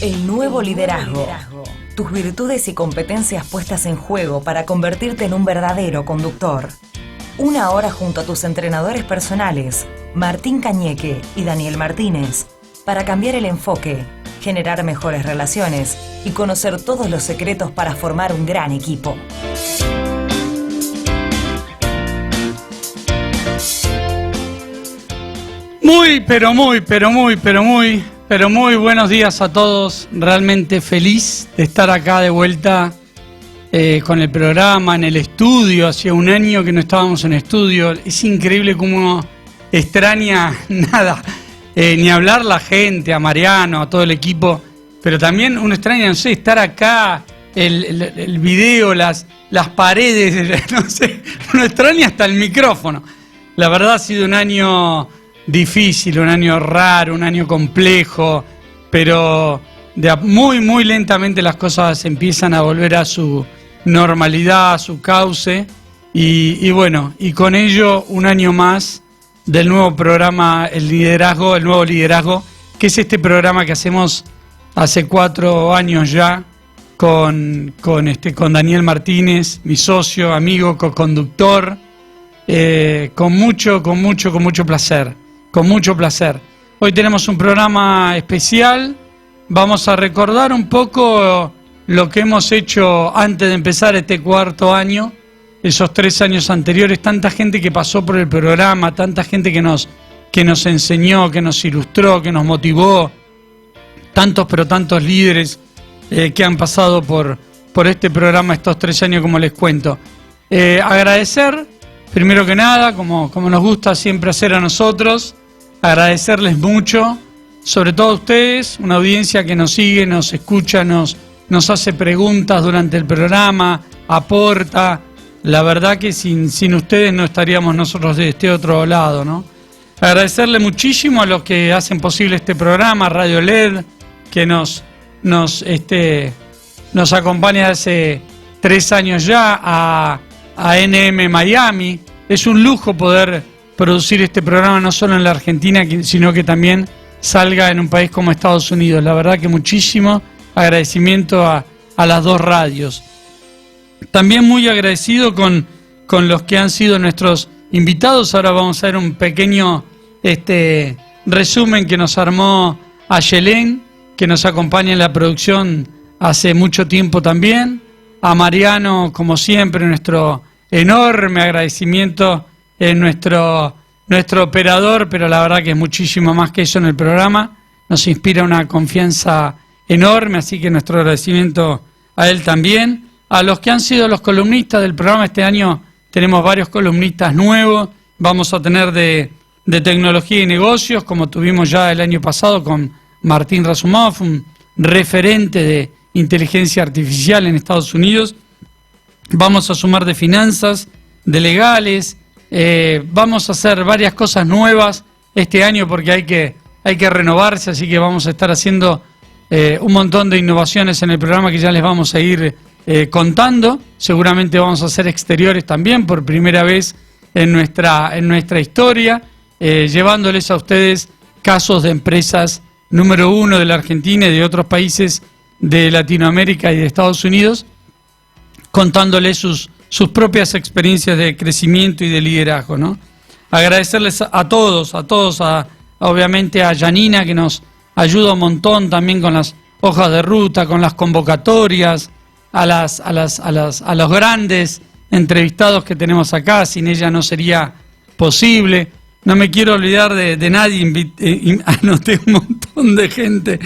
El nuevo liderazgo. Tus virtudes y competencias puestas en juego para convertirte en un verdadero conductor. Una hora junto a tus entrenadores personales, Martín Cañeque y Daniel Martínez, para cambiar el enfoque, generar mejores relaciones y conocer todos los secretos para formar un gran equipo. Muy buenos días a todos. Realmente feliz de estar acá de vuelta con el programa, en el estudio. Hacía un año que no estábamos en estudio. Es increíble cómo uno extraña nada, ni hablar la gente, a Mariano, a todo el equipo, pero también uno extraña, no sé, estar acá, el video, las paredes, no sé, uno extraña hasta el micrófono. La verdad ha sido un año difícil, un año raro, un año complejo, pero muy lentamente las cosas empiezan a volver a su normalidad, a su cauce, y bueno, y con ello un año más del nuevo programa El Nuevo Liderazgo, que es este programa que hacemos hace 4 años ya con Daniel Martínez, mi socio, amigo, coconductor, con mucho placer. Con mucho placer. Hoy tenemos un programa especial. Vamos a recordar un poco lo que hemos hecho antes de empezar este 4.º año, esos 3 años anteriores, tanta gente que pasó por el programa, tanta gente que nos enseñó, que nos ilustró, que nos motivó, tantos líderes que han pasado por este programa estos 3 años, como les cuento. Agradecer, primero que nada, como nos gusta siempre hacer a nosotros, agradecerles mucho, sobre todo a ustedes, una audiencia que nos sigue, nos escucha, nos hace preguntas durante el programa, aporta. La verdad que sin ustedes no estaríamos nosotros de este otro lado, ¿no? Agradecerle muchísimo a los que hacen posible este programa, Radio LED, que nos acompaña hace 3 años ya, a NM Miami. Es un lujo poder producir este programa no solo en la Argentina, sino que también salga en un país como Estados Unidos. La verdad que muchísimo agradecimiento a las 2 radios. También muy agradecido con los que han sido nuestros invitados. Ahora vamos a ver un pequeño resumen que nos armó Ayelén, que nos acompaña en la producción hace mucho tiempo también. A Mariano, como siempre, nuestro enorme agradecimiento. Es nuestro operador, pero la verdad que es muchísimo más que eso en el programa. Nos inspira una confianza enorme, así que nuestro agradecimiento a él también. A los que han sido los columnistas del programa, este año tenemos varios columnistas nuevos. Vamos a tener de tecnología y negocios, como tuvimos ya el año pasado con Martín Razumov, un referente de inteligencia artificial en Estados Unidos. Vamos a sumar de finanzas, de legales. Vamos a hacer varias cosas nuevas este año porque hay que renovarse, así que vamos a estar haciendo un montón de innovaciones en el programa que ya les vamos a ir contando. Seguramente vamos a hacer exteriores también por primera vez en nuestra historia, llevándoles a ustedes casos de empresas número 1 de la Argentina y de otros países de Latinoamérica y de Estados Unidos, contándoles sus propias experiencias de crecimiento y de liderazgo, ¿no? Agradecerles a todos, obviamente a Janina, que nos ayuda un montón también con las hojas de ruta, con las convocatorias, a los grandes entrevistados que tenemos acá. Sin ella no sería posible. No me quiero olvidar de nadie, anoté un montón de gente.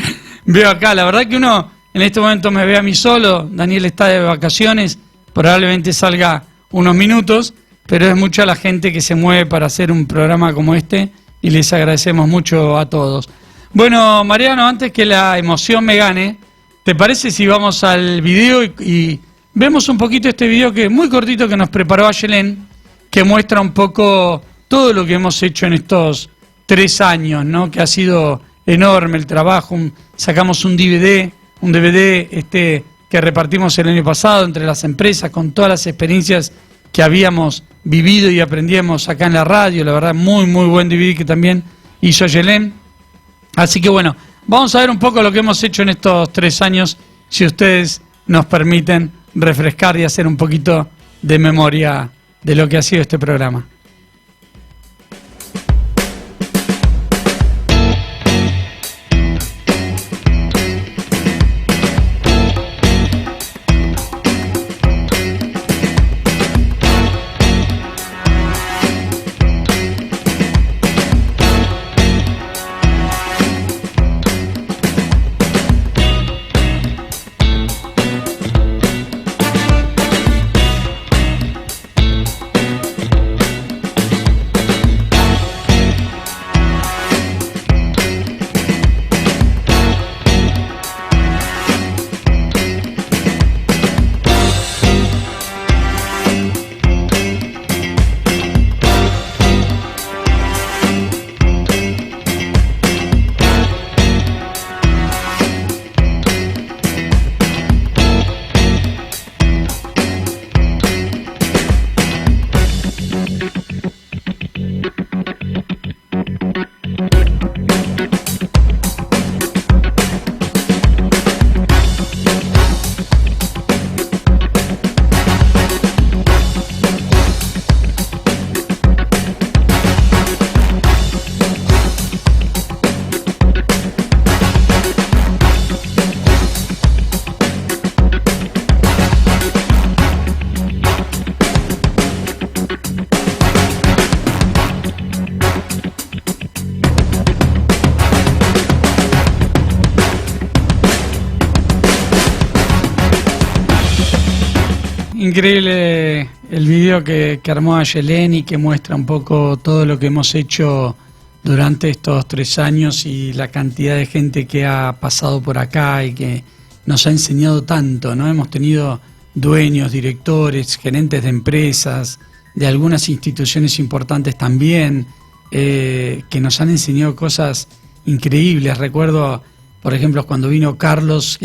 Veo acá, la verdad que uno en este momento me ve a mí solo. Daniel está de vacaciones, probablemente salga unos minutos, pero es mucha la gente que se mueve para hacer un programa como este y les agradecemos mucho a todos. Bueno, Mariano, antes que la emoción me gane, ¿te parece si vamos al video y vemos un poquito este video que es muy cortito que nos preparó Ayelén, que muestra un poco todo lo que hemos hecho en estos 3 años, ¿no? Que ha sido enorme el trabajo. Sacamos un DVD que repartimos el año pasado entre las empresas con todas las experiencias que habíamos vivido y aprendíamos acá en la radio. La verdad, muy buen DVD que también hizo Ayelén. Así que bueno, vamos a ver un poco lo que hemos hecho en estos 3 años, si ustedes nos permiten refrescar y hacer un poquito de memoria de lo que ha sido este programa. Increíble el video que armó Ayeleni, que muestra un poco todo lo que hemos hecho durante estos 3 años y la cantidad de gente que ha pasado por acá y que nos ha enseñado tanto, ¿no? Hemos tenido dueños, directores, gerentes de empresas, de algunas instituciones importantes también, que nos han enseñado cosas increíbles. Recuerdo, por ejemplo, cuando vino Carlos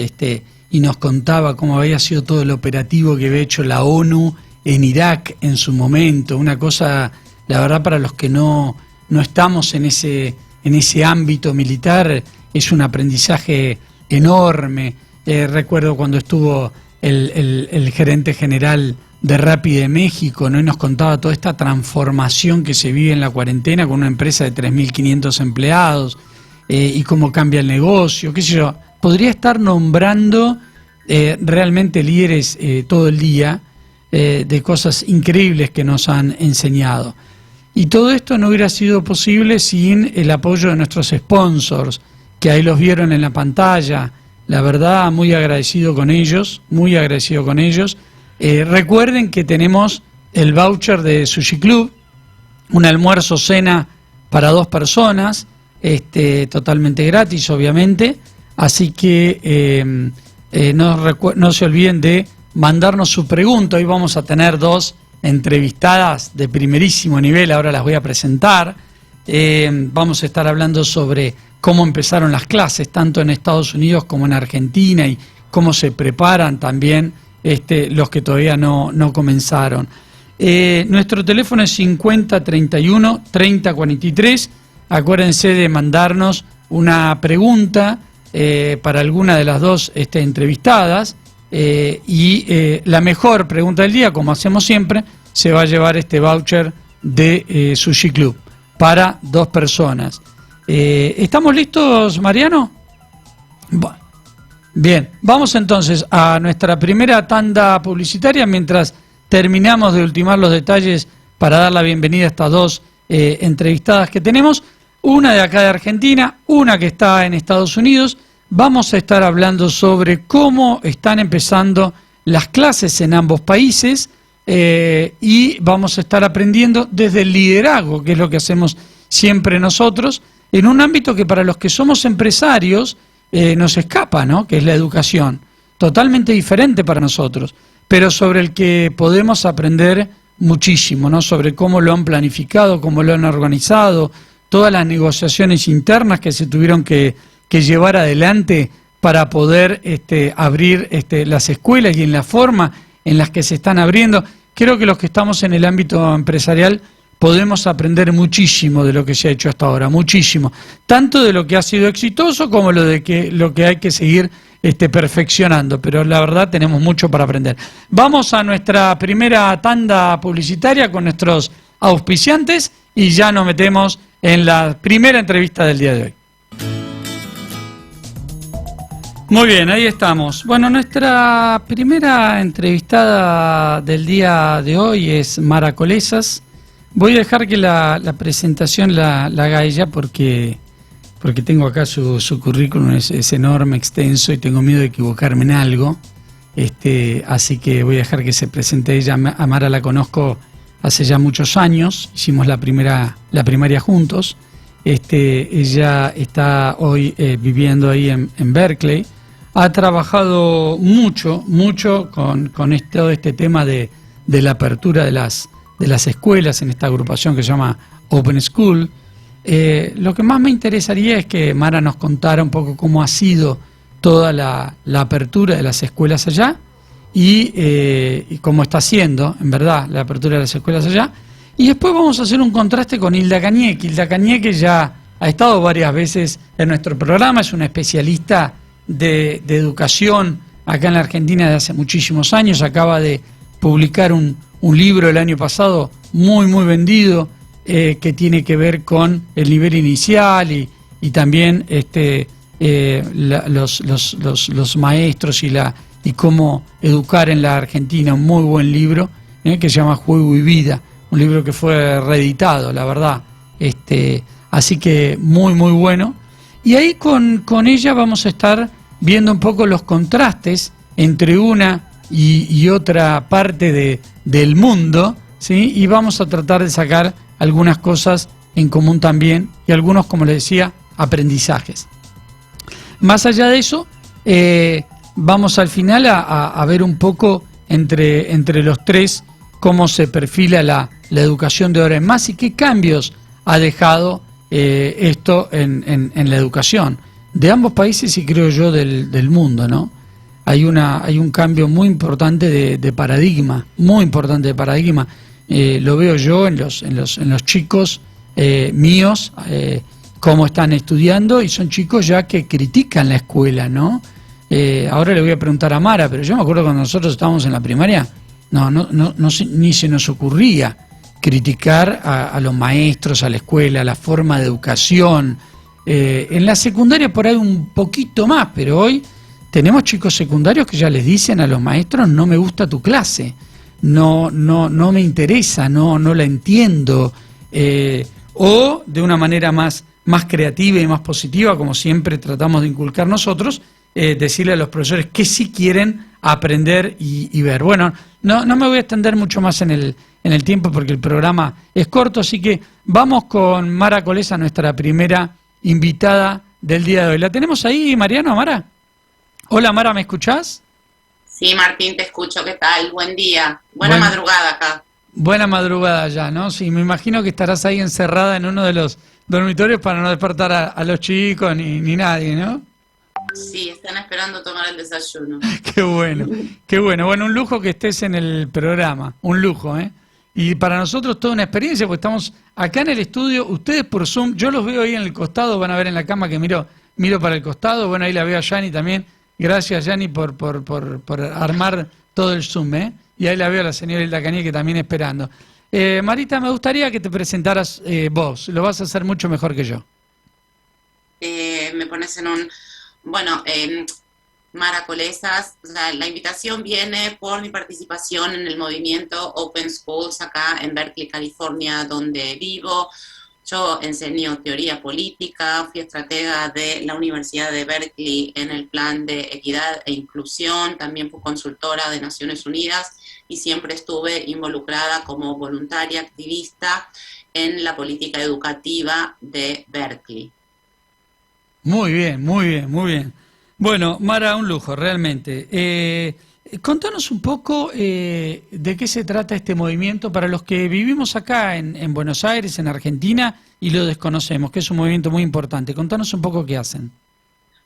y nos contaba cómo había sido todo el operativo que había hecho la ONU en Irak en su momento, una cosa, la verdad, para los que no estamos en ese ámbito militar, es un aprendizaje enorme. Recuerdo cuando estuvo el gerente general de Rappi de México, ¿no? Y nos contaba toda esta transformación que se vive en la cuarentena con una empresa de 3.500 empleados, y cómo cambia el negocio, qué sé yo. Podría estar nombrando realmente líderes todo el día, de cosas increíbles que nos han enseñado. Y todo esto no hubiera sido posible sin el apoyo de nuestros sponsors, que ahí los vieron en la pantalla. La verdad, muy agradecido con ellos, muy agradecido con ellos. Recuerden que tenemos el voucher de Sushi Club, un almuerzo cena para 2 personas, totalmente gratis, obviamente. Así que no se olviden de mandarnos su pregunta. Hoy vamos a tener 2 entrevistadas de primerísimo nivel, ahora las voy a presentar. Vamos a estar hablando sobre cómo empezaron las clases, tanto en Estados Unidos como en Argentina, y cómo se preparan también los que todavía no comenzaron. Nuestro teléfono es 5031 3043. Acuérdense de mandarnos una pregunta para alguna de las 2 entrevistadas, y la mejor pregunta del día, como hacemos siempre, se va a llevar este voucher de Sushi Club para 2 personas. ¿Estamos listos, Mariano? Bien, vamos entonces a nuestra primera tanda publicitaria mientras terminamos de ultimar los detalles para dar la bienvenida a estas 2 entrevistadas que tenemos. Una de acá de Argentina, una que está en Estados Unidos. Vamos a estar hablando sobre cómo están empezando las clases en ambos países, y vamos a estar aprendiendo desde el liderazgo, que es lo que hacemos siempre nosotros, en un ámbito que para los que somos empresarios nos escapa, ¿no? Que es la educación, totalmente diferente para nosotros, pero sobre el que podemos aprender muchísimo, ¿no? Sobre cómo lo han planificado, cómo lo han organizado, todas las negociaciones internas que se tuvieron que llevar adelante para poder abrir las escuelas y en la forma en las que se están abriendo. Creo que los que estamos en el ámbito empresarial podemos aprender muchísimo de lo que se ha hecho hasta ahora, muchísimo, tanto de lo que ha sido exitoso como lo que hay que seguir perfeccionando, pero la verdad tenemos mucho para aprender. Vamos a nuestra primera tanda publicitaria con nuestros auspiciantes y ya nos metemos en la primera entrevista del día de hoy. Muy bien, ahí estamos. Bueno, nuestra primera entrevistada del día de hoy es Mara Colesas. Voy a dejar que la presentación la haga ella porque tengo acá su currículum, es enorme, extenso y tengo miedo de equivocarme en algo. Así que voy a dejar que se presente ella. A Mara la conozco hace ya muchos años, hicimos la primaria juntos. Ella está hoy viviendo ahí en Berkeley. Ha trabajado mucho con todo este tema de la apertura de las escuelas en esta agrupación que se llama Open School. Lo que más me interesaría es que Mara nos contara un poco cómo ha sido toda la apertura de las escuelas allá y cómo está siendo, en verdad, la apertura de las escuelas allá. Y después vamos a hacer un contraste con Hilda Cañeque. Hilda Cañeque ya ha estado varias veces en nuestro programa, es una especialista de educación acá en la Argentina de hace muchísimos años. Acaba de publicar un libro el año pasado muy vendido que tiene que ver con el nivel inicial y también los maestros y cómo educar en la Argentina. Un muy buen libro que se llama Juego y Vida, un libro que fue reeditado, la verdad. Así que muy bueno. Y ahí con ella vamos a estar viendo un poco los contrastes entre una y otra parte del mundo, ¿sí? Y vamos a tratar de sacar algunas cosas en común también y algunos, como les decía, aprendizajes. Más allá de eso, vamos al final a ver un poco entre los tres cómo se perfila la educación de ahora en más y qué cambios ha dejado esto en la educación de ambos países y creo yo del mundo, ¿no? Hay un cambio muy importante de paradigma, muy importante de paradigma. Lo veo yo en los chicos míos, cómo están estudiando y son chicos ya que critican la escuela, ¿no? Ahora le voy a preguntar a Mara, pero yo me acuerdo cuando nosotros estábamos en la primaria, ni se nos ocurría criticar a los maestros, a la escuela, a la forma de educación. En la secundaria por ahí un poquito más, pero hoy tenemos chicos secundarios que ya les dicen a los maestros: no me gusta tu clase, no me interesa, no la entiendo, o de una manera más creativa y más positiva, como siempre tratamos de inculcar nosotros, decirle a los profesores que sí quieren aprender y ver. Bueno, no me voy a extender mucho más en el tiempo porque el programa es corto, así que vamos con Mara Colesas, nuestra primera invitada del día de hoy. ¿La tenemos ahí, Mariano, Mara? Hola, Mara, ¿me escuchás? Sí, Martín, te escucho. ¿Qué tal? Buen día. Buena madrugada acá. Buena madrugada ya, ¿no? Sí, me imagino que estarás ahí encerrada en uno de los dormitorios para no despertar a los chicos ni nadie, ¿no? Sí, están esperando tomar el desayuno. Qué bueno, qué bueno. Bueno, un lujo que estés en el programa, un lujo, ¿eh? Y para nosotros toda una experiencia, porque estamos acá en el estudio, ustedes por Zoom, yo los veo ahí en el costado, van a ver en la cama que miro para el costado, bueno, ahí la veo a Yani también. Gracias, Yani, por armar todo el Zoom, ¿eh? Y ahí la veo a la señora Hilda Cañeque también esperando. Marita, me gustaría que te presentaras vos, lo vas a hacer mucho mejor que yo. Me pones en un... Bueno, Mara Colesas, o sea, la invitación viene por mi participación en el movimiento Open Schools acá en Berkeley, California, donde vivo. Yo enseño teoría política, fui estratega de la Universidad de Berkeley en el plan de equidad e inclusión, también fui consultora de Naciones Unidas y siempre estuve involucrada como voluntaria activista en la política educativa de Berkeley. Muy bien, muy bien, muy bien. Bueno, Mara, un lujo, realmente. Contanos un poco de qué se trata este movimiento para los que vivimos acá en Buenos Aires, en Argentina, y lo desconocemos, que es un movimiento muy importante. Contanos un poco qué hacen.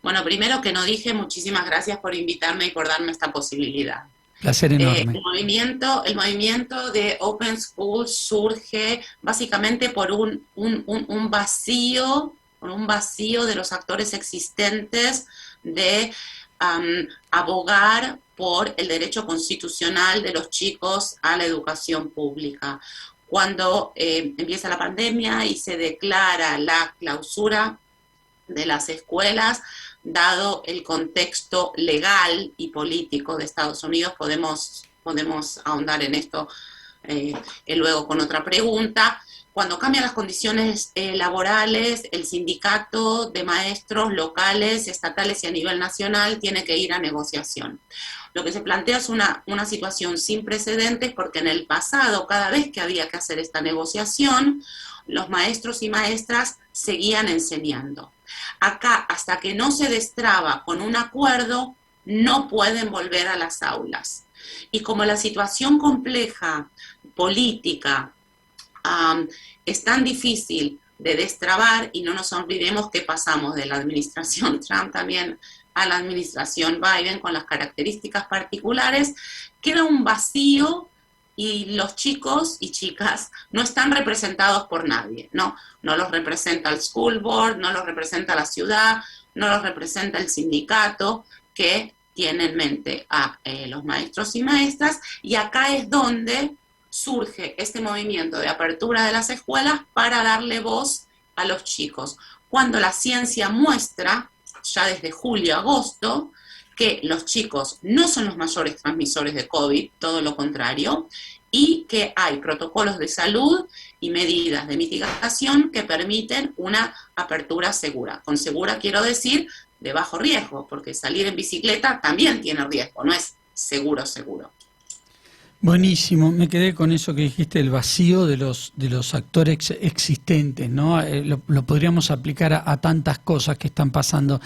Bueno, primero que no dije, muchísimas gracias por invitarme y por darme esta posibilidad. Placer enorme. El movimiento de Open Schools surge básicamente por un vacío, de los actores existentes de abogar por el derecho constitucional de los chicos a la educación pública. Cuando empieza la pandemia y se declara la clausura de las escuelas, dado el contexto legal y político de Estados Unidos, podemos ahondar en esto luego con otra pregunta. Cuando cambian las condiciones laborales, el sindicato de maestros locales, estatales y a nivel nacional tiene que ir a negociación. Lo que se plantea es una situación sin precedentes, porque en el pasado, cada vez que había que hacer esta negociación, los maestros y maestras seguían enseñando. Acá, hasta que no se destraba con un acuerdo, no pueden volver a las aulas. Y como la situación compleja, política, es tan difícil de destrabar, y no nos olvidemos que pasamos de la administración Trump también a la administración Biden con las características particulares, queda un vacío y los chicos y chicas no están representados por nadie, ¿no? No los representa el school board, no los representa la ciudad, no los representa el sindicato que tiene en mente a los maestros y maestras, y acá es donde surge este movimiento de apertura de las escuelas para darle voz a los chicos, cuando la ciencia muestra, ya desde julio-agosto, que los chicos no son los mayores transmisores de COVID, todo lo contrario, y que hay protocolos de salud y medidas de mitigación que permiten una apertura segura. Con segura quiero decir de bajo riesgo, porque salir en bicicleta también tiene riesgo, no es seguro. Buenísimo, me quedé con eso que dijiste, el vacío de los actores existentes, ¿no? Lo podríamos aplicar a tantas cosas que están pasando.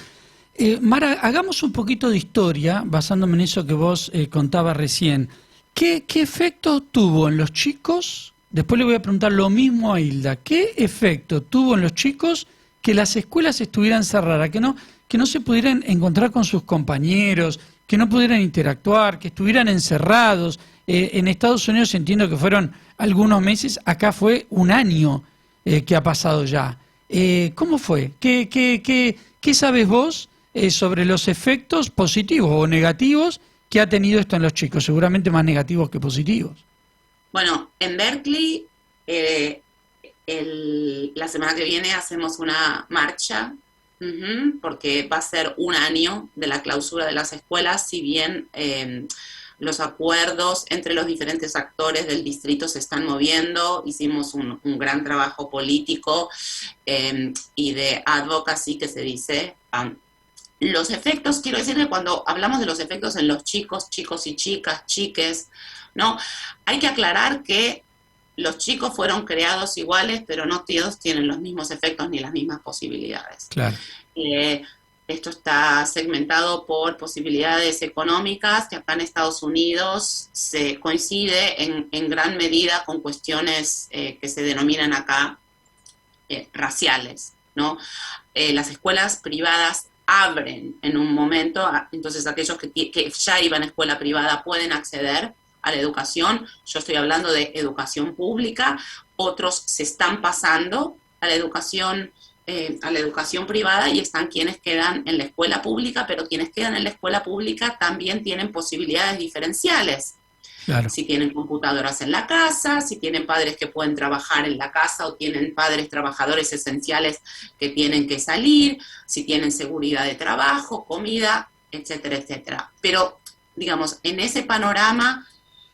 Mara, hagamos un poquito de historia, basándome en eso que vos contabas recién. ¿Qué efecto tuvo en los chicos? Después le voy a preguntar lo mismo a Hilda. ¿Qué efecto tuvo en los chicos que las escuelas estuvieran cerradas, que no se pudieran encontrar con sus compañeros, que no pudieran interactuar, que estuvieran encerrados? En Estados Unidos entiendo que fueron algunos meses, acá fue un año que ha pasado ya. ¿Cómo fue? ¿Qué sabes vos sobre los efectos positivos o negativos que ha tenido esto en los chicos? Seguramente más negativos que positivos. Bueno, en Berkeley, la semana que viene hacemos una marcha, porque va a ser un año de la clausura de las escuelas, si bien los acuerdos entre los diferentes actores del distrito se están moviendo. Hicimos un gran trabajo político y de advocacy, que se dice. Los efectos, quiero decir que cuando hablamos de los efectos en los chicos y chicas, chiques, ¿no? Hay que aclarar que los chicos fueron creados iguales, pero no todos tienen los mismos efectos ni las mismas posibilidades. Claro. Esto está segmentado por posibilidades económicas, que acá en Estados Unidos se coincide en gran medida con cuestiones que se denominan acá raciales, ¿no? Las escuelas privadas abren en un momento, entonces aquellos que ya iban a escuela privada pueden acceder a la educación. Yo estoy hablando de educación pública. Otros se están pasando a la educación privada, y están quienes quedan en la escuela pública, pero quienes quedan en la escuela pública también tienen posibilidades diferenciales. Claro. Si tienen computadoras en la casa, si tienen padres que pueden trabajar en la casa o tienen padres trabajadores esenciales que tienen que salir, si tienen seguridad de trabajo, comida, etcétera, etcétera. Pero, digamos, en ese panorama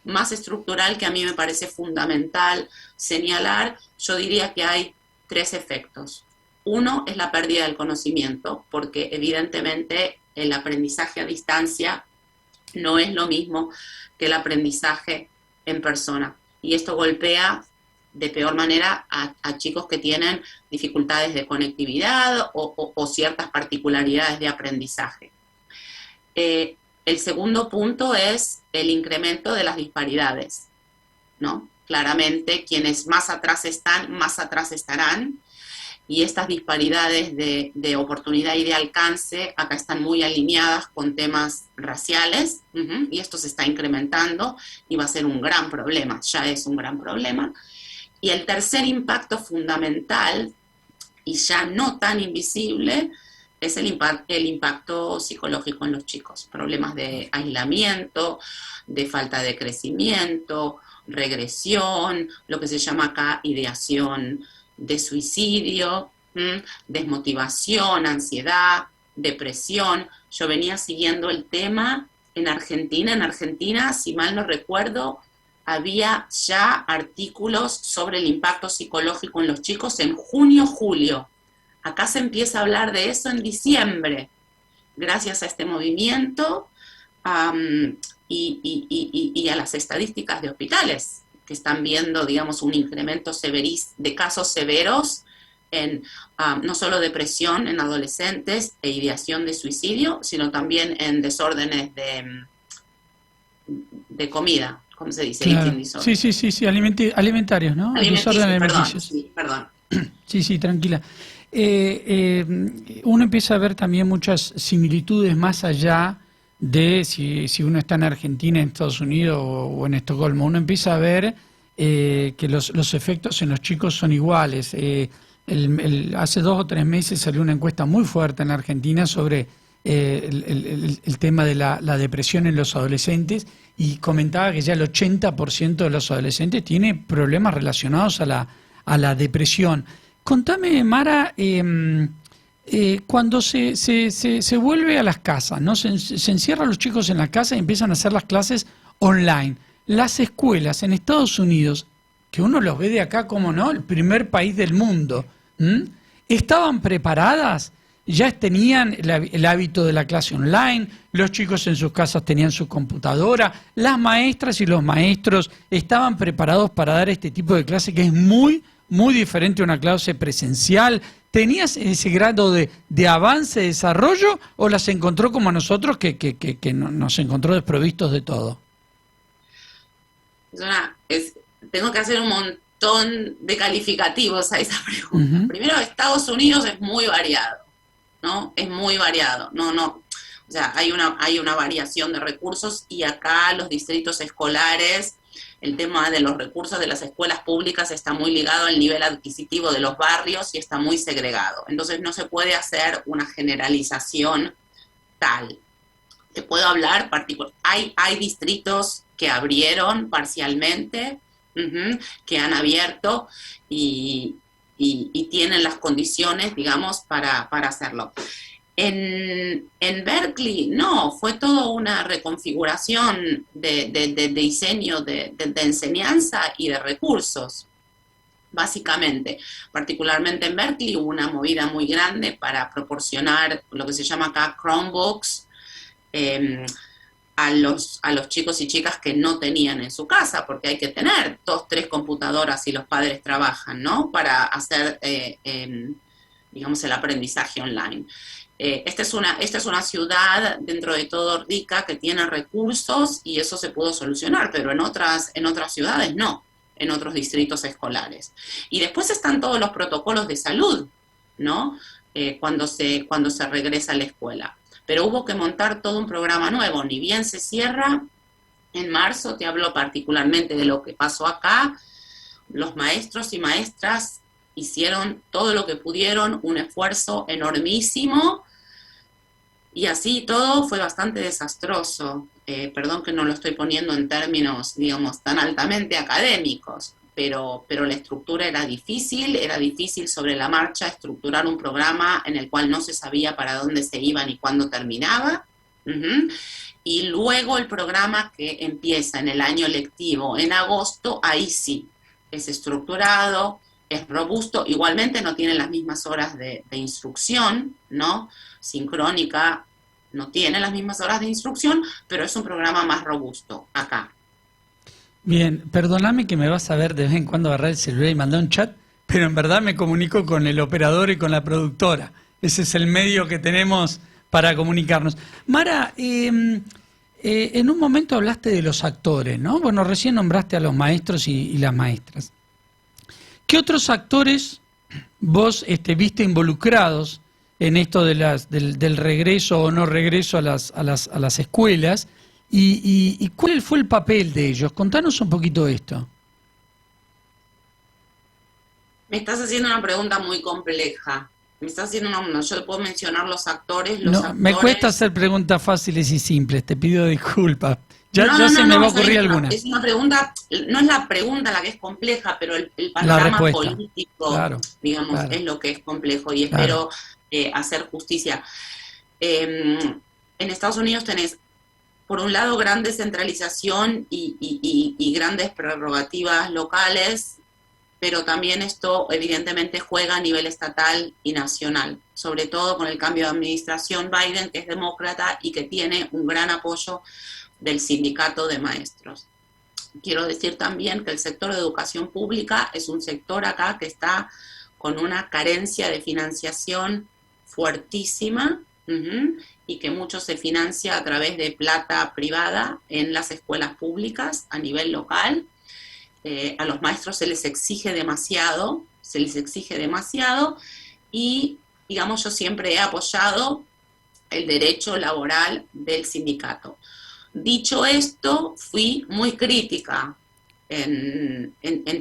más estructural que a mí me parece fundamental señalar, yo diría que hay 3 efectos. Uno es la pérdida del conocimiento, porque evidentemente el aprendizaje a distancia no es lo mismo que el aprendizaje en persona. Y esto golpea de peor manera a chicos que tienen dificultades de conectividad o ciertas particularidades de aprendizaje. El segundo punto es el incremento de las disparidades, ¿no? Claramente, quienes más atrás están, más atrás estarán. Y estas disparidades de oportunidad y de alcance acá están muy alineadas con temas raciales, y esto se está incrementando y va a ser un gran problema, ya es un gran problema. Y el tercer impacto fundamental, y ya no tan invisible, es el impacto psicológico en los chicos. Problemas de aislamiento, de falta de crecimiento, regresión, lo que se llama acá ideación de suicidio, desmotivación, ansiedad, depresión. Yo venía siguiendo el tema en Argentina. En Argentina, si mal no recuerdo, había ya artículos sobre el impacto psicológico en los chicos en junio, julio. Acá se empieza a hablar de eso en diciembre, gracias a este movimiento y a las estadísticas de hospitales, que están viendo, digamos, un incremento de casos severos en no solo depresión en adolescentes e ideación de suicidio, sino también en desórdenes de comida, ¿cómo se dice? Claro. Sí, alimentarios, ¿no? Desórdenes alimenticios. Perdón. Sí, tranquila. Uno empieza a ver también muchas similitudes más allá de si uno está en Argentina, en Estados Unidos o en Estocolmo. Uno empieza a ver que los efectos en los chicos son iguales. Hace 2 o 3 meses salió una encuesta muy fuerte en la Argentina sobre el tema de la depresión en los adolescentes, y comentaba que ya el 80% de los adolescentes tiene problemas relacionados a la depresión. Contame, Mara, cuando se vuelve a las casas, ¿no? Se encierran los chicos en la casa y empiezan a hacer las clases online. Las escuelas en Estados Unidos, que uno los ve de acá como, ¿no?, el primer país del mundo, ¿estaban preparadas? Ya tenían el hábito de la clase online, los chicos en sus casas tenían su computadora, las maestras y los maestros estaban preparados para dar este tipo de clase que es muy diferente a una clase presencial. ¿Tenías ese grado de avance, de desarrollo, o las encontró como a nosotros que nos encontró desprovistos de todo? Tengo que hacer un montón de calificativos a esa pregunta. Primero, Estados Unidos es muy variado, ¿no? Es muy variado. O sea, hay una variación de recursos, y acá los distritos escolares, el tema de los recursos de las escuelas públicas está muy ligado al nivel adquisitivo de los barrios y está muy segregado. Entonces no se puede hacer una generalización tal. Te puedo hablar particular. Hay distritos que abrieron parcialmente, que han abierto y tienen las condiciones, digamos, para hacerlo. En Berkeley, no, fue toda una reconfiguración de diseño de enseñanza y de recursos, básicamente. Particularmente en Berkeley hubo una movida muy grande para proporcionar lo que se llama acá Chromebooks a los chicos y chicas que no tenían en su casa, porque hay que tener 2, 3 computadoras si los padres trabajan, ¿no?, para hacer, digamos, el aprendizaje online. Esta es una ciudad, dentro de todo, rica, que tiene recursos, y eso se pudo solucionar, pero en otras ciudades no, en otros distritos escolares. Y después están todos los protocolos de salud, ¿no?, cuando se regresa a la escuela. Pero hubo que montar todo un programa nuevo. Ni bien se cierra en marzo, te hablo particularmente de lo que pasó acá, los maestros y maestras hicieron todo lo que pudieron, un esfuerzo enormísimo, y así todo fue bastante desastroso. Perdón que no lo estoy poniendo en términos, digamos, tan altamente académicos, pero la estructura era difícil sobre la marcha estructurar un programa en el cual no se sabía para dónde se iba ni cuándo terminaba. Y luego el programa que empieza en el año lectivo, en agosto, ahí sí, es estructurado, es robusto. Igualmente no tiene las mismas horas de instrucción, ¿no? Sincrónica no tiene las mismas horas de instrucción, pero es un programa más robusto acá. Bien, perdóname que me vas a ver de vez en cuando agarrar el celular y mandar un chat, pero en verdad me comunico con el operador y con la productora. Ese es el medio que tenemos para comunicarnos. Mara, en un momento hablaste de los actores, ¿no? Bueno, recién nombraste a los maestros y las maestras. ¿Qué otros actores vos viste involucrados en esto de del regreso o no regreso a las escuelas, y ¿cuál fue el papel de ellos? Contanos un poquito esto. Me estás haciendo una pregunta muy compleja. Me estás haciendo yo te puedo mencionar los actores, No, me cuesta hacer preguntas fáciles y simples, te pido disculpas. Ya se me va a ocurrir alguna. Es una pregunta, no es la pregunta la que es compleja, pero el panorama político, claro, digamos, claro, es lo que es complejo, y claro. espero hacer justicia. En Estados Unidos tenés, por un lado, gran descentralización y grandes prerrogativas locales, pero también esto evidentemente juega a nivel estatal y nacional, sobre todo con el cambio de administración Biden, que es demócrata y que tiene un gran apoyo del sindicato de maestros. Quiero decir también que el sector de educación pública es un sector acá que está con una carencia de financiación fuertísima, y que mucho se financia a través de plata privada en las escuelas públicas a nivel local. A los maestros se les exige demasiado, y, digamos, yo siempre he apoyado el derecho laboral del sindicato. Dicho esto, fui muy crítica en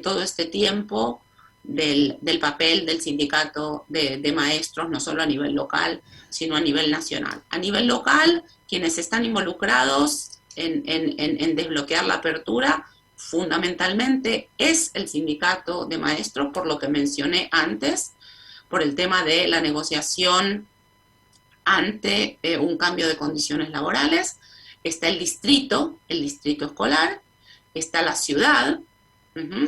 todo este tiempo del papel del sindicato de maestros, no solo a nivel local, sino a nivel nacional. A nivel local, quienes están involucrados en desbloquear la apertura, fundamentalmente es el sindicato de maestros, por lo que mencioné antes, por el tema de la negociación ante un cambio de condiciones laborales. Está el distrito escolar, está la ciudad,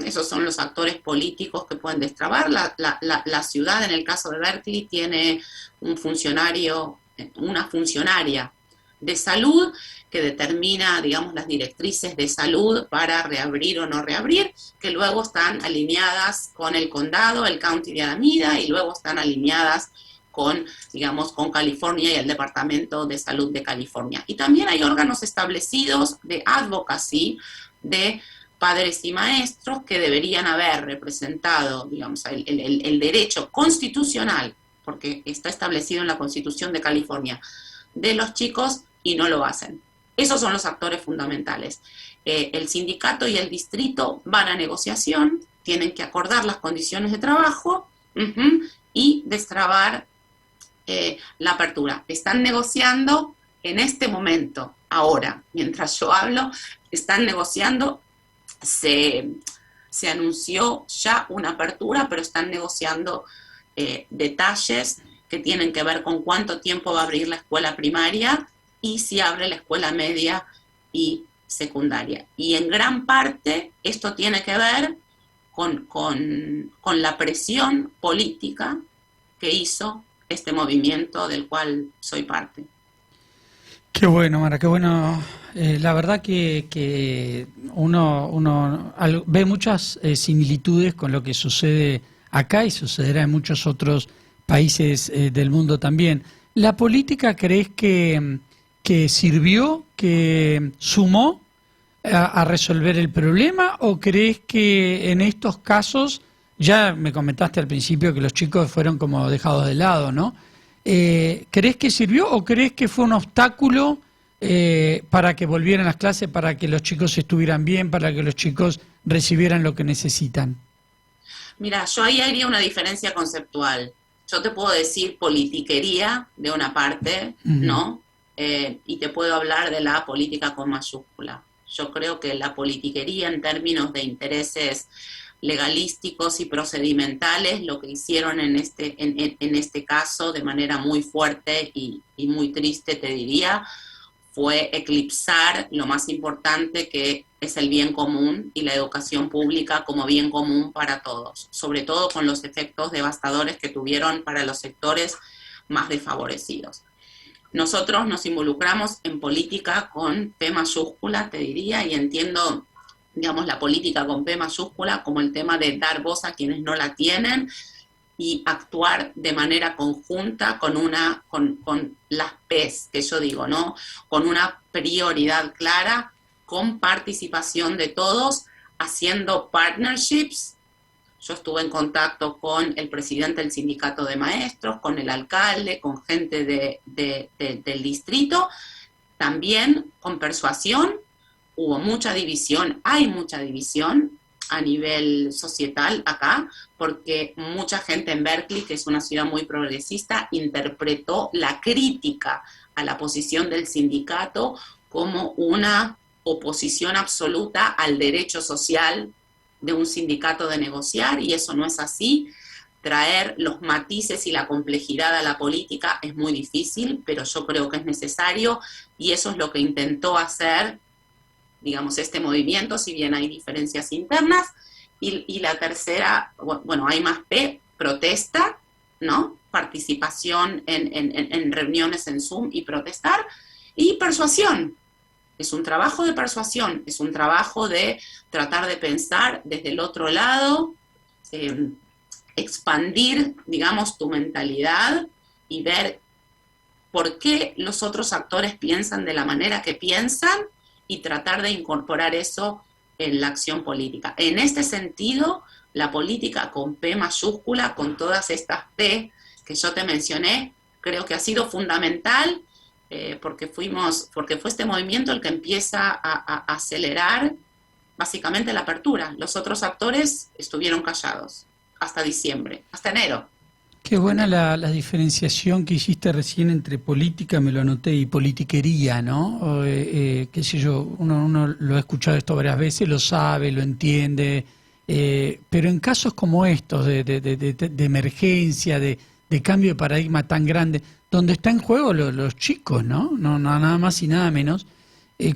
esos son los actores políticos que pueden destrabar. La ciudad, en el caso de Berkeley, tiene una funcionaria de salud que determina, digamos, las directrices de salud para reabrir o no reabrir, que luego están alineadas con el condado, el county de Alameda, y luego están alineadas con, digamos, con California y el Departamento de Salud de California. Y también hay órganos establecidos de advocacy de padres y maestros que deberían haber representado, digamos, el derecho constitucional, porque está establecido en la Constitución de California, de los chicos, y no lo hacen. Esos son los actores fundamentales. El sindicato y el distrito van a negociación, tienen que acordar las condiciones de trabajo, y destrabar la apertura. Están negociando en este momento, ahora, mientras yo hablo, están negociando. Se anunció ya una apertura, pero están negociando detalles que tienen que ver con cuánto tiempo va a abrir la escuela primaria y si abre la escuela media y secundaria. Y en gran parte esto tiene que ver con la presión política que hizo este movimiento del cual soy parte. Qué bueno, Mara, qué bueno. La verdad que uno ve muchas similitudes con lo que sucede acá y sucederá en muchos otros países del mundo también. ¿La política crees que sirvió, que sumó a resolver el problema, o crees que en estos casos, ya me comentaste al principio que los chicos fueron como dejados de lado, ¿no? ¿Crees que sirvió o crees que fue un obstáculo para que volvieran las clases, para que los chicos estuvieran bien, para que los chicos recibieran lo que necesitan? Mira, yo ahí haría una diferencia conceptual. Yo te puedo decir politiquería de una parte, ¿no? Y te puedo hablar de la política con mayúscula. Yo creo que la politiquería, en términos de intereses legalísticos y procedimentales, lo que hicieron en este caso de manera muy fuerte y muy triste, te diría, fue eclipsar lo más importante, que es el bien común y la educación pública como bien común para todos, sobre todo con los efectos devastadores que tuvieron para los sectores más desfavorecidos. Nosotros nos involucramos en política con P mayúscula, te diría, y entiendo, digamos, la política con P mayúscula como el tema de dar voz a quienes no la tienen y actuar de manera conjunta con las P's, que yo digo, ¿no? Con una prioridad clara, con participación de todos, haciendo partnerships. Yo estuve en contacto con el presidente del sindicato de maestros, con el alcalde, con gente del distrito, también con persuasión. Hubo mucha división, hay mucha división a nivel societal acá, porque mucha gente en Berkeley, que es una ciudad muy progresista, interpretó la crítica a la posición del sindicato como una oposición absoluta al derecho social de un sindicato de negociar, y eso no es así. Traer los matices y la complejidad a la política es muy difícil, pero yo creo que es necesario, y eso es lo que intentó hacer, digamos, este movimiento, si bien hay diferencias internas. Y la tercera, bueno, hay más protesta, ¿no? Participación en reuniones en Zoom y protestar, y persuasión. Es un trabajo de persuasión, es un trabajo de tratar de pensar desde el otro lado, expandir, digamos, tu mentalidad y ver por qué los otros actores piensan de la manera que piensan y tratar de incorporar eso en la acción política. En este sentido, la política con P mayúscula, con todas estas P que yo te mencioné, creo que ha sido fundamental, porque fue este movimiento el que empieza a acelerar básicamente la apertura. Los otros actores estuvieron callados hasta diciembre, hasta enero. Qué buena la diferenciación que hiciste recién entre política, me lo anoté, y politiquería, ¿no? Qué sé yo, uno lo ha escuchado esto varias veces, lo sabe, lo entiende, pero en casos como estos de emergencia, de cambio de paradigma tan grande, donde está en juego los chicos, ¿no? No, nada más y nada menos,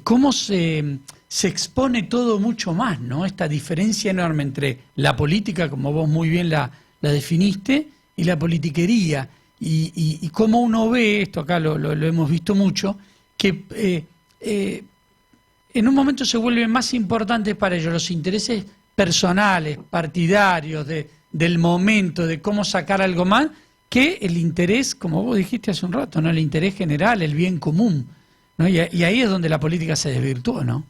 cómo se expone todo mucho más, ¿no? Esta diferencia enorme entre la política, como vos muy bien la definiste, y la politiquería, y cómo uno ve, esto acá lo hemos visto mucho, que en un momento se vuelven más importantes para ellos los intereses personales, partidarios, del momento, de cómo sacar algo más, que el interés, como vos dijiste hace un rato, ¿no? El interés general, el bien común, ¿no? Y ahí es donde la política se desvirtuó, ¿no?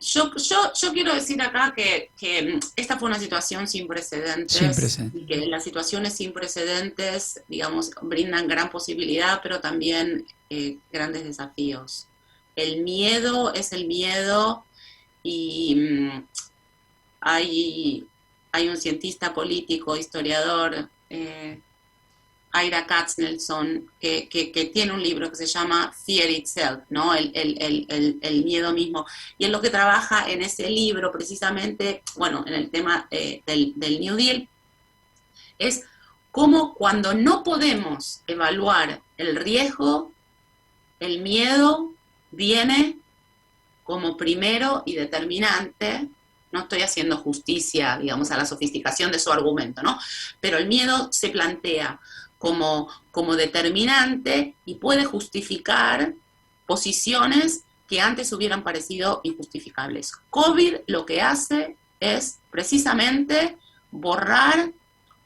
Yo quiero decir acá que esta fue una situación sin precedentes, y que las situaciones sin precedentes, digamos, brindan gran posibilidad, pero también grandes desafíos. El miedo es el miedo, y hay un cientista político, historiador, Ira Katznelson, que tiene un libro que se llama Fear Itself, ¿no? El miedo mismo. Y él lo que trabaja en ese libro, precisamente, bueno, en el tema del New Deal, es cómo cuando no podemos evaluar el riesgo, el miedo viene como primero y determinante. No estoy haciendo justicia, digamos, a la sofisticación de su argumento, ¿no? Pero el miedo se plantea como determinante y puede justificar posiciones que antes hubieran parecido injustificables. COVID lo que hace es precisamente borrar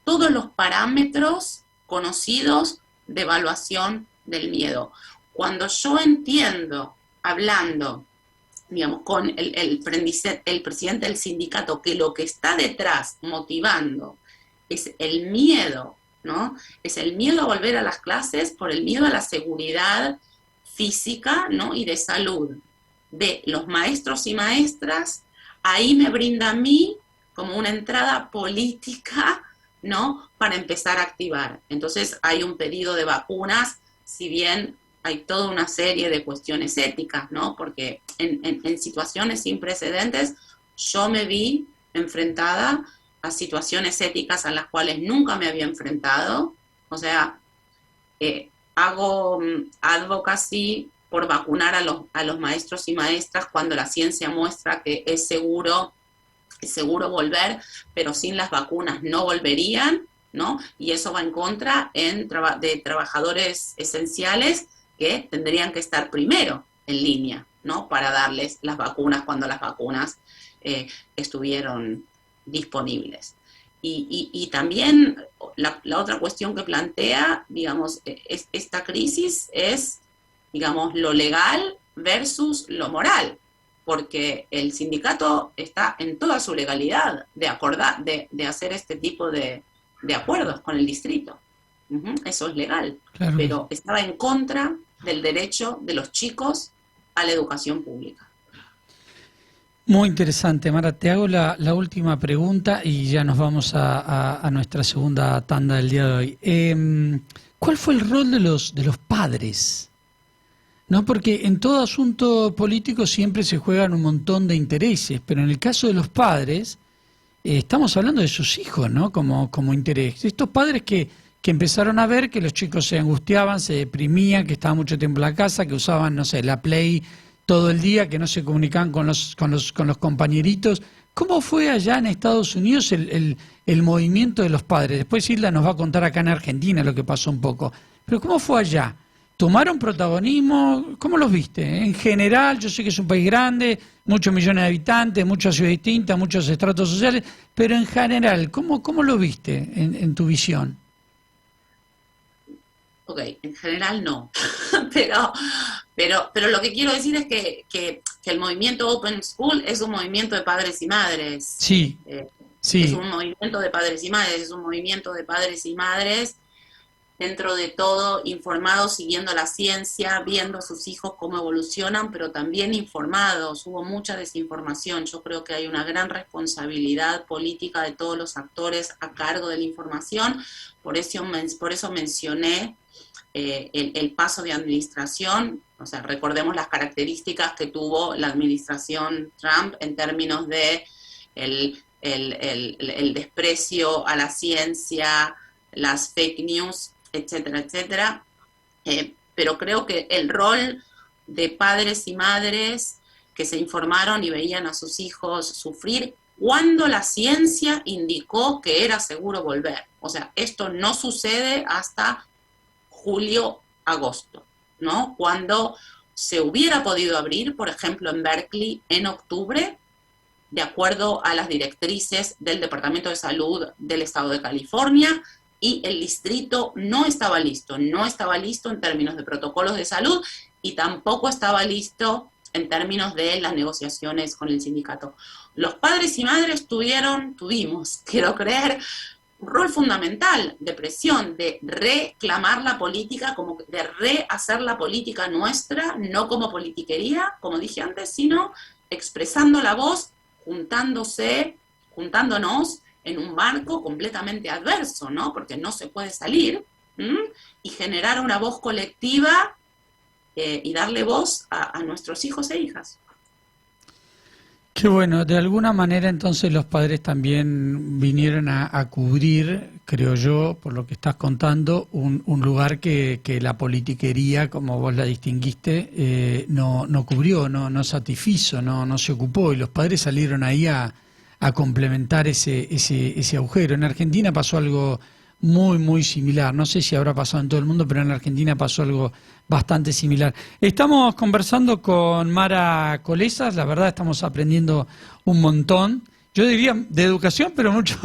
todos los parámetros conocidos de evaluación del miedo. Cuando yo entiendo, hablando, digamos, con el presidente del sindicato, que lo que está detrás, motivando, es el miedo, ¿no? Es el miedo a volver a las clases por el miedo a la seguridad física, ¿no? Y de salud de los maestros y maestras. Ahí me brinda a mí como una entrada política, ¿no? Para empezar a activar. Entonces hay un pedido de vacunas, si bien hay toda una serie de cuestiones éticas, ¿no? Porque en situaciones sin precedentes yo me vi enfrentada a situaciones éticas a las cuales nunca me había enfrentado. O sea, hago advocacy por vacunar a los maestros y maestras cuando la ciencia muestra que es seguro volver, pero sin las vacunas no volverían, ¿no? Y eso va en contra de trabajadores esenciales que tendrían que estar primero en línea, ¿no? Para darles las vacunas cuando las vacunas estuvieron disponibles. Y también la otra cuestión que plantea, digamos, esta crisis es, digamos, lo legal versus lo moral, porque el sindicato está en toda su legalidad de hacer este tipo de acuerdos con el distrito. Eso es legal, claro. Pero estaba en contra del derecho de los chicos a la educación pública. Muy interesante, Mara. Te hago la última pregunta y ya nos vamos a nuestra segunda tanda del día de hoy. ¿Cuál fue el rol de los padres? ¿No? Porque en todo asunto político siempre se juegan un montón de intereses, pero en el caso de los padres, estamos hablando de sus hijos, ¿no? Como interés. Estos padres que empezaron a ver que los chicos se angustiaban, se deprimían, que estaban mucho tiempo en la casa, que usaban, no sé, la Play todo el día, que no se comunicaban con los compañeritos. ¿Cómo fue allá en Estados Unidos el movimiento de los padres? Después Hilda nos va a contar acá en Argentina lo que pasó un poco. Pero ¿cómo fue allá? ¿Tomaron protagonismo? ¿Cómo los viste? En general, yo sé que es un país grande, muchos millones de habitantes, muchas ciudades distintas, muchos estratos sociales, pero en general, ¿cómo lo viste en tu visión? Ok, en general no, pero lo que quiero decir es que el movimiento Open School es un movimiento de padres y madres. Sí, sí. Es un movimiento de padres y madres, es un movimiento de padres y madres, dentro de todo informados, siguiendo la ciencia, viendo a sus hijos cómo evolucionan, pero también informados. Hubo mucha desinformación. Yo creo que hay una gran responsabilidad política de todos los actores a cargo de la información. Por eso mencioné el paso de administración. O sea, recordemos las características que tuvo la administración Trump en términos de el desprecio a la ciencia, las fake news, etcétera, etcétera. Pero creo que el rol de padres y madres que se informaron y veían a sus hijos sufrir cuando la ciencia indicó que era seguro volver. O sea, esto no sucede hasta julio, agosto, ¿no? Cuando se hubiera podido abrir, por ejemplo, en Berkeley, en octubre, de acuerdo a las directrices del Departamento de Salud del Estado de California, y el distrito no estaba listo en términos de protocolos de salud y tampoco estaba listo en términos de las negociaciones con el sindicato. Los padres y madres tuvimos, quiero creer, un rol fundamental de presión, de reclamar la política, de rehacer la política nuestra, no como politiquería, como dije antes, sino expresando la voz, juntándonos en un marco completamente adverso, ¿no? Porque no se puede salir, y generar una voz colectiva y darle voz a nuestros hijos e hijas. Qué bueno, de alguna manera entonces los padres también vinieron a cubrir, creo yo, por lo que estás contando, un lugar que la politiquería, como vos la distinguiste, no cubrió, no satisfizo, no se ocupó, y los padres salieron ahí a complementar ese agujero. En Argentina pasó algo muy, muy similar. No sé si habrá pasado en todo el mundo, pero en Argentina pasó algo bastante similar. Estamos conversando con Mara Colesas, la verdad estamos aprendiendo un montón. Yo diría de educación, pero mucho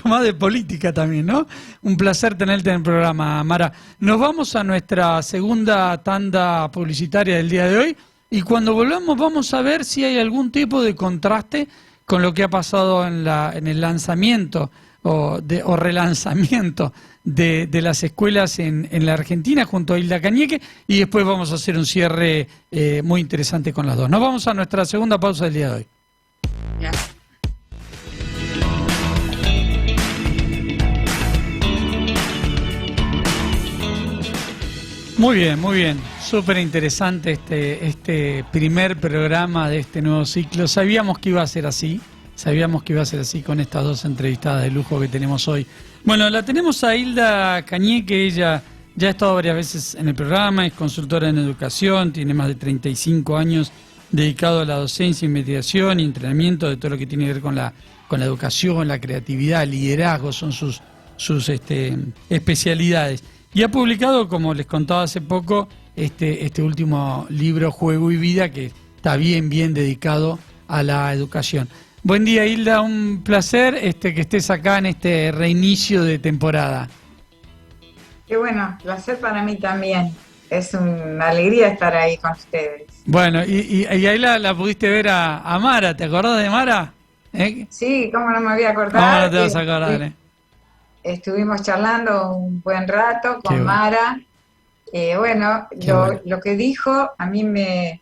más de política también, ¿no? Un placer tenerte en el programa, Mara. Nos vamos a nuestra segunda tanda publicitaria del día de hoy y cuando volvamos vamos a ver si hay algún tipo de contraste con lo que ha pasado en el lanzamiento o relanzamiento de las escuelas en la Argentina junto a Hilda Cañeque, y después vamos a hacer un cierre muy interesante con las dos. Nos vamos a nuestra segunda pausa del día de hoy. Yeah. Muy bien. Súper interesante este primer programa de este nuevo ciclo. Sabíamos que iba a ser así con estas dos entrevistadas de lujo que tenemos hoy. Bueno, la tenemos a Hilda Cañeque, ella ya ha estado varias veces en el programa, es consultora en educación, tiene más de 35 años dedicado a la docencia, investigación y entrenamiento de todo lo que tiene que ver con la educación, la creatividad, el liderazgo, son sus especialidades. Y ha publicado, como les contaba hace poco, este último libro, Juego y Vida, que está bien dedicado a la educación. Buen día, Hilda, un placer que estés acá en este reinicio de temporada. Qué bueno, placer para mí también. es una alegría estar ahí con ustedes. Bueno, y ahí la pudiste ver a Mara, ¿te acordás de Mara? Sí, cómo no me voy a ¿Cómo no acordar. te vas a acordar? Estuvimos charlando un buen rato Qué con bueno. Mara. Bueno, Qué bueno. lo que dijo a mí me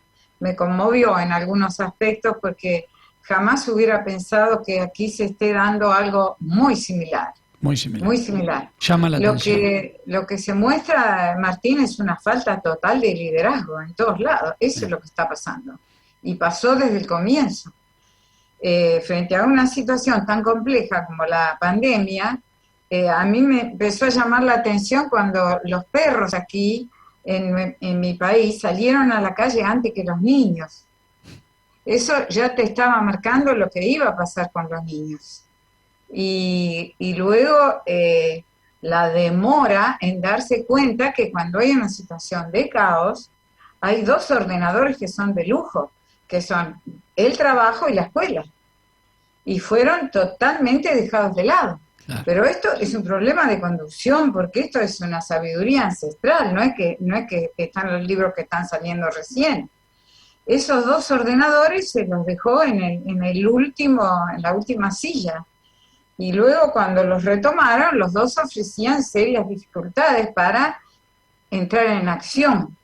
conmovió en algunos aspectos porque jamás hubiera pensado que aquí se esté dando algo muy similar. Muy similar. Muy similar. Llama la atención. Lo que se muestra, Martín, es una falta total de liderazgo en todos lados. Eso es lo que está pasando. Y pasó desde el comienzo. Frente a una situación tan compleja como la pandemia, a mí me empezó a llamar la atención cuando los perros aquí en mi país salieron a la calle antes que los niños. Eso ya te estaba marcando lo que iba a pasar con los niños. Y luego la demora en darse cuenta que cuando hay una situación de caos, hay dos ordenadores que son de lujo, que son el trabajo y la escuela. Y fueron totalmente dejados de lado. Claro. Pero esto es un problema de conducción, porque esto es una sabiduría ancestral, no es que están los libros que están saliendo recién. Esos dos ordenadores se los dejó en la última silla. Y luego cuando los retomaron, los dos ofrecían serias dificultades para entrar en acción.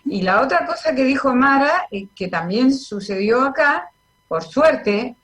Y la otra cosa que dijo Mara, que también sucedió acá, por suerte,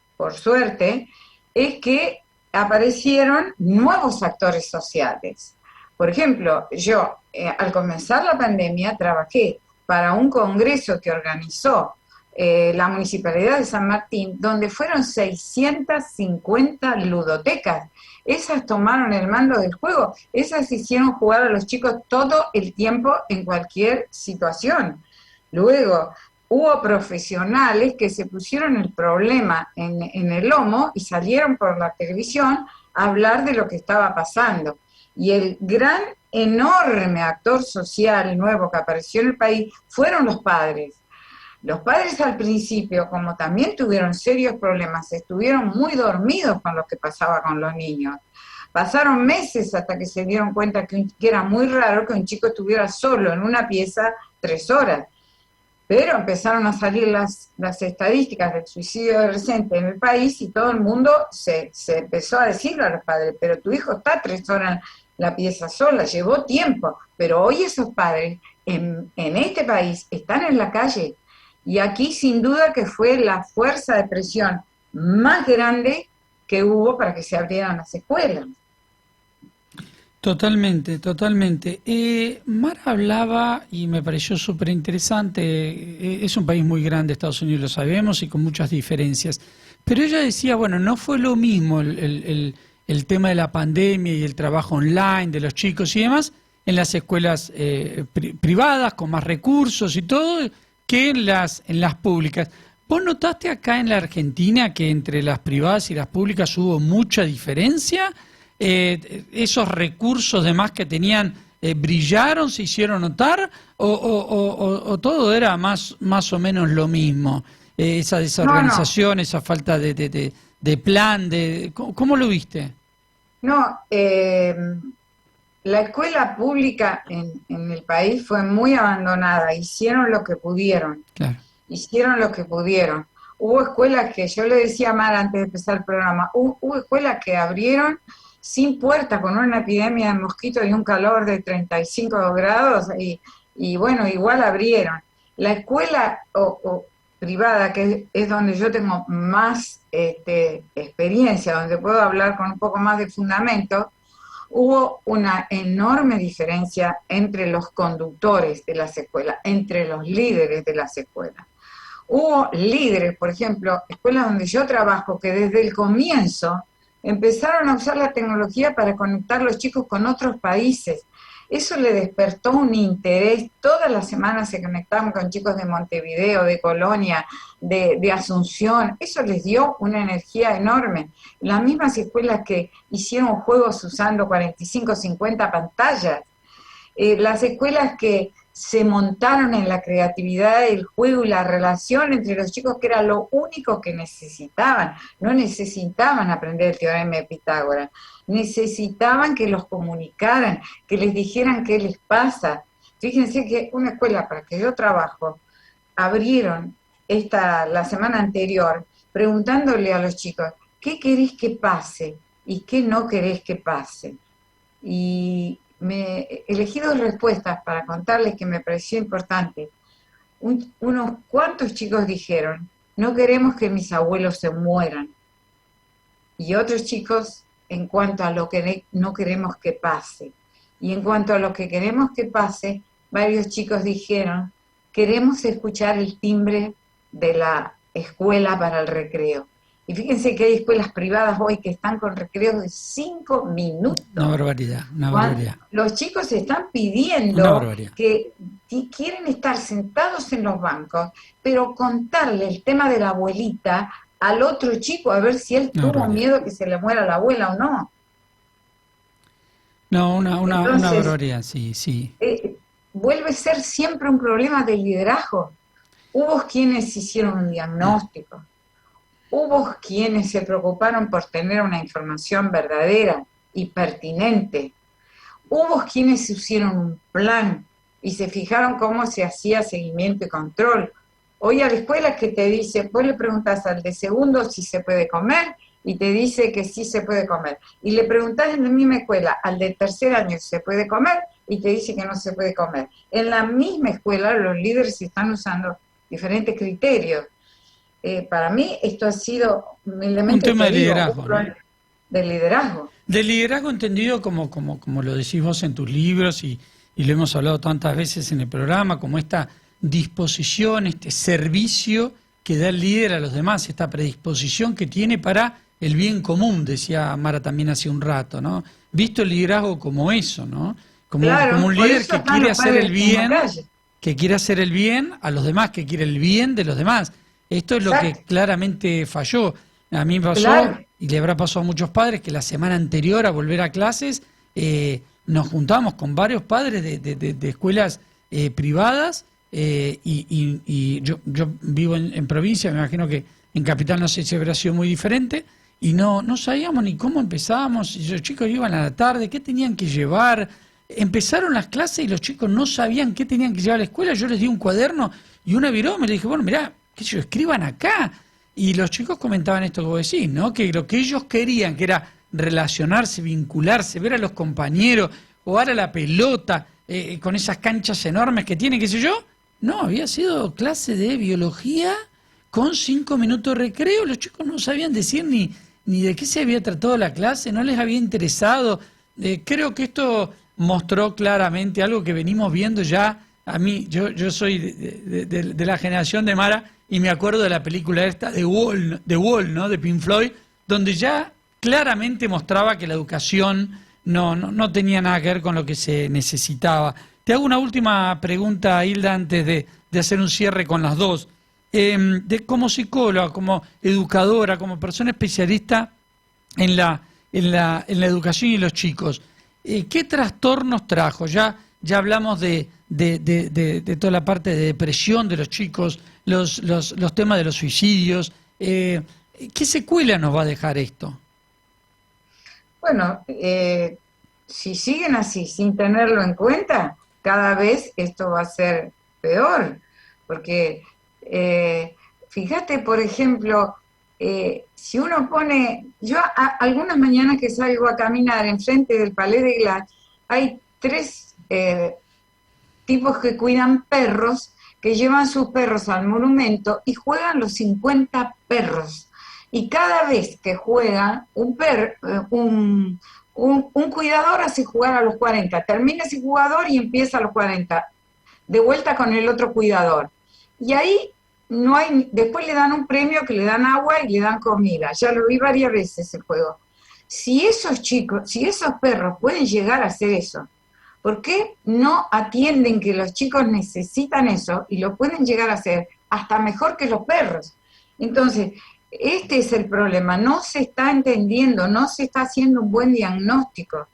es que aparecieron nuevos actores sociales. Por ejemplo, yo al comenzar la pandemia trabajé para un congreso que organizó la Municipalidad de San Martín, donde fueron 650 ludotecas. Esas tomaron el mando del juego, esas hicieron jugar a los chicos todo el tiempo en cualquier situación. Luego, hubo profesionales que se pusieron el problema en el lomo y salieron por la televisión a hablar de lo que estaba pasando. Y el gran, enorme actor social nuevo que apareció en el país fueron los padres. Los padres al principio, como también tuvieron serios problemas, estuvieron muy dormidos con lo que pasaba con los niños. Pasaron meses hasta que se dieron cuenta que era muy raro que un chico estuviera solo en una pieza 3 horas. Pero empezaron a salir las estadísticas del suicidio adolescente en el país y todo el mundo se empezó a decirlo a los padres, pero tu hijo está 3 horas en la pieza sola, llevó tiempo, pero hoy esos padres en este país están en la calle. Y aquí sin duda que fue la fuerza de presión más grande que hubo para que se abrieran las escuelas. Totalmente, totalmente. Mara hablaba, y me pareció súper interesante, es un país muy grande, Estados Unidos, lo sabemos, y con muchas diferencias. Pero ella decía, bueno, no fue lo mismo el tema de la pandemia y el trabajo online de los chicos y demás en las escuelas privadas, con más recursos y todo, que en las públicas. ¿Vos notaste acá en la Argentina que entre las privadas y las públicas hubo mucha diferencia? ¿Esos recursos de más que tenían brillaron, se hicieron notar? ¿O todo era más o menos lo mismo? Esa desorganización, esa falta de plan, ¿cómo lo viste? No, la escuela pública en el país fue muy abandonada, hicieron lo que pudieron, claro. Hicieron lo que pudieron. Hubo escuelas que, yo le decía a Mara antes de empezar el programa, hubo escuelas que abrieron sin puerta, con una epidemia de mosquitos y un calor de 35 grados, y bueno, igual abrieron. La escuela privada, que es donde yo tengo más experiencia, donde puedo hablar con un poco más de fundamento, hubo una enorme diferencia entre los conductores de las escuelas, entre los líderes de las escuelas. Hubo líderes, por ejemplo, escuelas donde yo trabajo, que desde el comienzo empezaron a usar la tecnología para conectar a los chicos con otros países. Eso le despertó un interés. Todas las semanas se conectaban con chicos de Montevideo, de Colonia, de Asunción. Eso les dio una energía enorme. Las mismas escuelas que hicieron juegos usando 45, 50 pantallas. Las escuelas que se montaron en la creatividad, el juego y la relación entre los chicos, que era lo único que necesitaban. No necesitaban aprender el teorema de Pitágoras, necesitaban que los comunicaran, que les dijeran qué les pasa. Fíjense que una escuela para que yo trabajo, abrieron la semana anterior preguntándole a los chicos, ¿qué querés que pase y qué no querés que pase? Y elegí 2 respuestas para contarles que me pareció importante. Unos cuantos chicos dijeron, no queremos que mis abuelos se mueran. Y otros chicos, en cuanto a lo que no queremos que pase. Y en cuanto a lo que queremos que pase, varios chicos dijeron, queremos escuchar el timbre de la escuela para el recreo. Y fíjense que hay escuelas privadas hoy que están con recreos de 5 minutos. Una barbaridad, una barbaridad. Los chicos están pidiendo que quieren estar sentados en los bancos, pero contarle el tema de la abuelita al otro chico, a ver si él tuvo miedo que se le muera la abuela o no. No, una barbaridad, sí. Vuelve a ser siempre un problema de liderazgo. Hubo quienes hicieron un diagnóstico, hubo quienes se preocuparon por tener una información verdadera y pertinente, hubo quienes hicieron un plan y se fijaron cómo se hacía seguimiento y control. Hoy a la escuela que te dice, vos le preguntás al de segundo si se puede comer y te dice que sí se puede comer. Y le preguntás en la misma escuela al de tercer año si se puede comer y te dice que no se puede comer. En la misma escuela los líderes están usando diferentes criterios. Para mí esto ha sido un elemento tema de liderazgo, ¿no? De liderazgo. De liderazgo entendido como lo decís vos en tus libros y lo hemos hablado tantas veces en el programa, como esta disposición, este servicio que da el líder a los demás, esta predisposición que tiene para el bien común, decía Mara también hace un rato, ¿no? Visto el liderazgo como eso, ¿no? Como un líder que quiere hacer el bien, que quiere hacer el bien a los demás, que quiere el bien de los demás. Esto es lo que claramente falló. A mí me pasó, y le habrá pasado a muchos padres, que la semana anterior a volver a clases nos juntamos con varios padres de escuelas privadas y yo vivo en provincia, me imagino que en capital no sé si habrá sido muy diferente, y no sabíamos ni cómo empezábamos, y los chicos iban a la tarde, qué tenían que llevar. Empezaron las clases y los chicos no sabían qué tenían que llevar a la escuela. Yo les di un cuaderno y una virome, le dije, bueno, mirá, qué sé yo, escriban acá. Y los chicos comentaban esto que vos decís, ¿no? Que lo que ellos querían, que era relacionarse, vincularse, ver a los compañeros, jugar a la pelota, con esas canchas enormes que tienen, qué sé yo, no, había sido clase de biología con 5 minutos de recreo. Los chicos no sabían decir ni de qué se había tratado la clase, no les había interesado. Creo que esto mostró claramente algo que venimos viendo ya. A mí, yo soy de la generación de Mara y me acuerdo de la película esta de Wall, ¿no? De Pink Floyd, donde ya claramente mostraba que la educación no tenía nada que ver con lo que se necesitaba. Te hago una última pregunta, Hilda, antes de hacer un cierre con las dos. Como psicóloga, como educadora, como persona especialista en la educación y los chicos, ¿qué trastornos trajo? Ya hablamos de toda la parte de depresión de los chicos, los temas de los suicidios. ¿Qué secuela nos va a dejar esto? Bueno, si siguen así, sin tenerlo en cuenta, cada vez esto va a ser peor, porque fíjate, por ejemplo, si uno pone, algunas mañanas que salgo a caminar enfrente del Palais de Glace, hay 3 tipos que cuidan perros, que llevan sus perros al monumento y juegan los 50 perros. Y cada vez que juegan, un cuidador hace jugar a los 40, termina ese jugador y empieza a los 40, de vuelta con el otro cuidador. Y ahí no hay, después le dan un premio que le dan agua y le dan comida. Ya lo vi varias veces el juego. Si esos perros pueden llegar a hacer eso, ¿por qué no atienden que los chicos necesitan eso y lo pueden llegar a hacer hasta mejor que los perros? Entonces, este es el problema, no se está entendiendo, no se está haciendo un buen diagnóstico.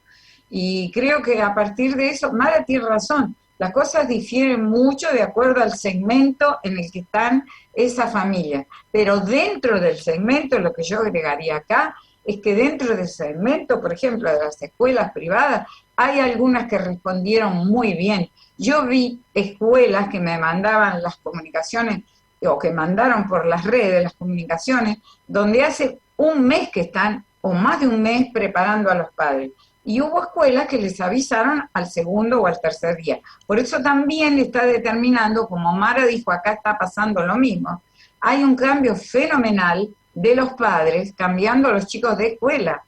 Y creo que a partir de eso, Mara tiene razón, las cosas difieren mucho de acuerdo al segmento en el que están esa familia. Pero dentro del segmento, lo que yo agregaría acá, es que dentro del segmento, por ejemplo, de las escuelas privadas, hay algunas que respondieron muy bien. Yo vi escuelas que me mandaban las comunicaciones, o que mandaron por las redes las comunicaciones, donde hace un mes que están, o más de un mes, preparando a los padres. Y hubo escuelas que les avisaron al segundo o al tercer día. Por eso también está determinando, como Mara dijo, acá está pasando lo mismo, hay un cambio fenomenal de los padres cambiando a los chicos de escuela.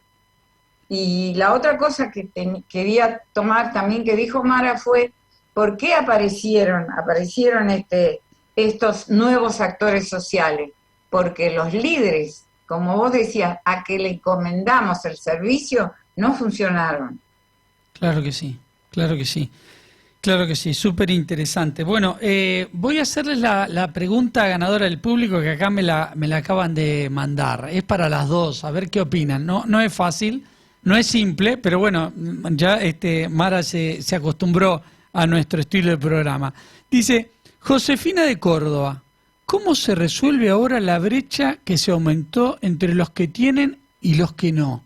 Y la otra cosa que quería tomar también que dijo Mara fue, ¿por qué aparecieron estos nuevos actores sociales? Porque los líderes, como vos decías, a que le encomendamos el servicio, no funcionaron. Claro que sí, claro que sí. Claro que sí, súper interesante. Bueno, voy a hacerles la pregunta ganadora del público que acá me la acaban de mandar. Es para las dos, a ver qué opinan. No es fácil, no es simple, pero bueno, ya Mara se acostumbró a nuestro estilo de programa. Dice, Josefina de Córdoba, ¿cómo se resuelve ahora la brecha que se aumentó entre los que tienen y los que no?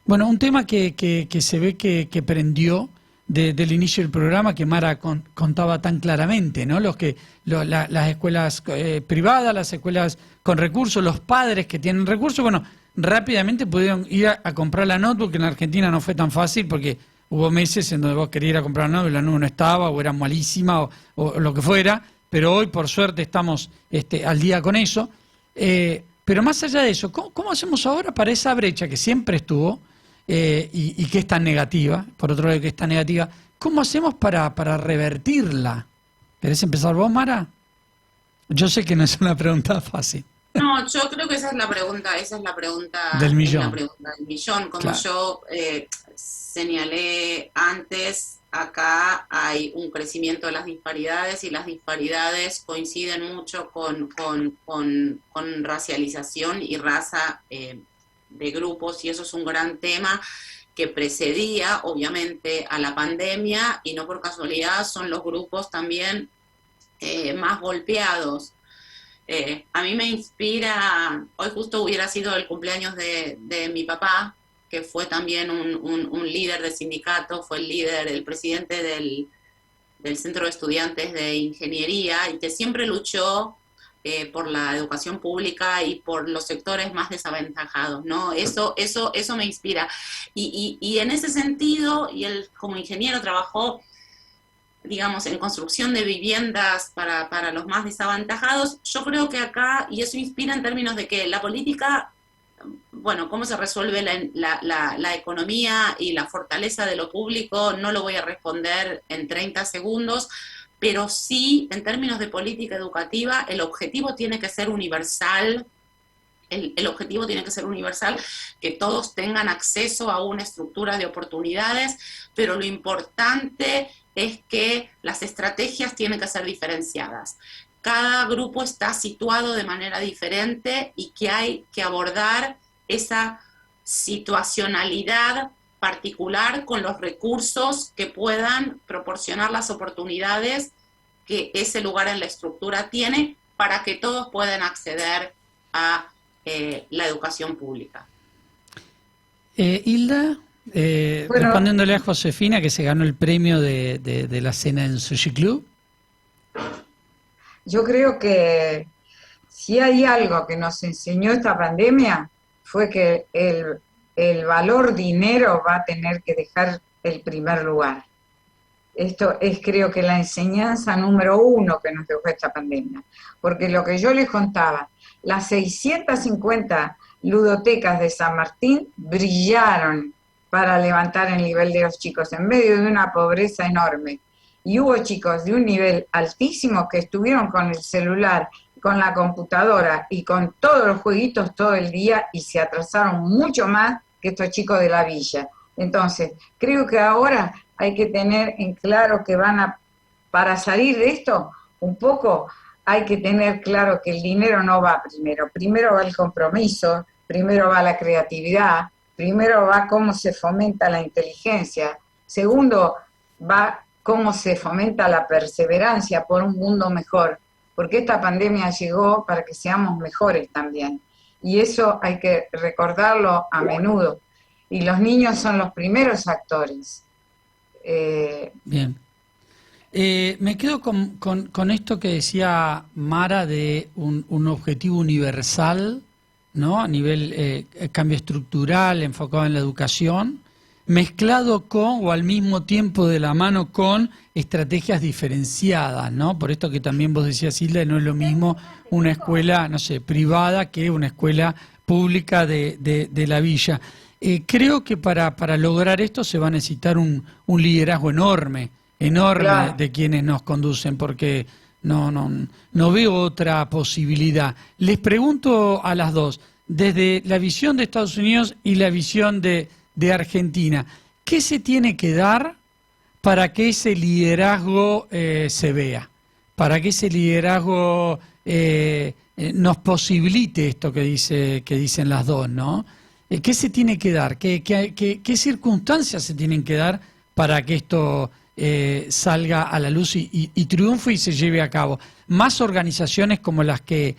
Bueno, un tema que se ve que prendió del inicio del programa, que Mara contaba tan claramente, ¿no? Las escuelas privadas, las escuelas con recursos, los padres que tienen recursos, bueno, rápidamente pudieron ir a comprar la notebook, que en Argentina no fue tan fácil porque hubo meses en donde vos querías ir a comprar la notebook, la notebook no estaba, o era malísima, o lo que fuera, pero hoy por suerte estamos al día con eso. Pero más allá de eso, ¿cómo hacemos ahora para esa brecha que siempre estuvo, y que es tan negativa, por otro lado que es tan negativa, ¿cómo hacemos para revertirla? ¿Querés empezar vos, Mara? Yo sé que no es una pregunta fácil. No, yo creo que esa es la pregunta Del millón. la pregunta del millón. Como Claro. yo señalé antes, acá hay un crecimiento de las disparidades y las disparidades coinciden mucho con racialización y raza de grupos, y eso es un gran tema que precedía obviamente a la pandemia, y no por casualidad son los grupos también más golpeados. A mí me inspira, hoy justo hubiera sido el cumpleaños de mi papá, que fue también un líder de sindicato, fue el presidente del Centro de Estudiantes de Ingeniería, y que siempre luchó por la educación pública y por los sectores más desaventajados, ¿no? Eso me inspira. Y en ese sentido, y él como ingeniero trabajó, digamos, en construcción de viviendas para los más desavantajados. Yo creo que acá, y eso inspira en términos de que la política, bueno, cómo se resuelve la economía y la fortaleza de lo público, no lo voy a responder en 30 segundos, pero sí, en términos de política educativa, el objetivo tiene que ser universal. El objetivo tiene que ser universal, que todos tengan acceso a una estructura de oportunidades, pero lo importante es que las estrategias tienen que ser diferenciadas. Cada grupo está situado de manera diferente y que hay que abordar esa situacionalidad particular con los recursos que puedan proporcionar las oportunidades que ese lugar en la estructura tiene para que todos puedan acceder a la educación pública. Hilda, Bueno, respondiéndole a Josefina, que se ganó el premio de la cena en Sushi Club. yo creo que si hay algo que nos enseñó esta pandemia fue que el valor dinero va a tener que dejar el primer lugar. Esto es, creo que, la enseñanza número 1 que nos dejó esta pandemia. Porque lo que yo les contaba, las 650 ludotecas de San Martín brillaron para levantar el nivel de los chicos en medio de una pobreza enorme. Y hubo chicos de un nivel altísimo que estuvieron con el celular, con la computadora y con todos los jueguitos todo el día, y se atrasaron mucho más que estos chicos de la villa. Entonces, creo que ahora hay que tener en claro que para salir de esto, un poco hay que tener claro que el dinero no va primero va el compromiso, primero va la creatividad, primero va cómo se fomenta la inteligencia, segundo va cómo se fomenta la perseverancia por un mundo mejor, porque esta pandemia llegó para que seamos mejores también. y eso hay que recordarlo a menudo. Y los niños son los primeros actores. Bien. Me quedo con esto que decía Mara de un objetivo universal, ¿no? A nivel cambio estructural, enfocado en la educación, mezclado con o al mismo tiempo de la mano con estrategias diferenciadas, ¿no? Por esto que también vos decías, Hilda, no es lo mismo una escuela, no sé, privada que una escuela pública de la villa. Creo que para lograr esto se va a necesitar un liderazgo enorme claro, de quienes nos conducen, porque no veo otra posibilidad. Les pregunto a las dos, desde la visión de Estados Unidos y la visión de Argentina, ¿qué se tiene que dar para que ese liderazgo se vea? Para que ese liderazgo nos posibilite esto que dicen las dos, ¿no? ¿Qué se tiene que dar? ¿Qué circunstancias se tienen que dar para que esto salga a la luz y triunfe y se lleve a cabo? Más organizaciones como las que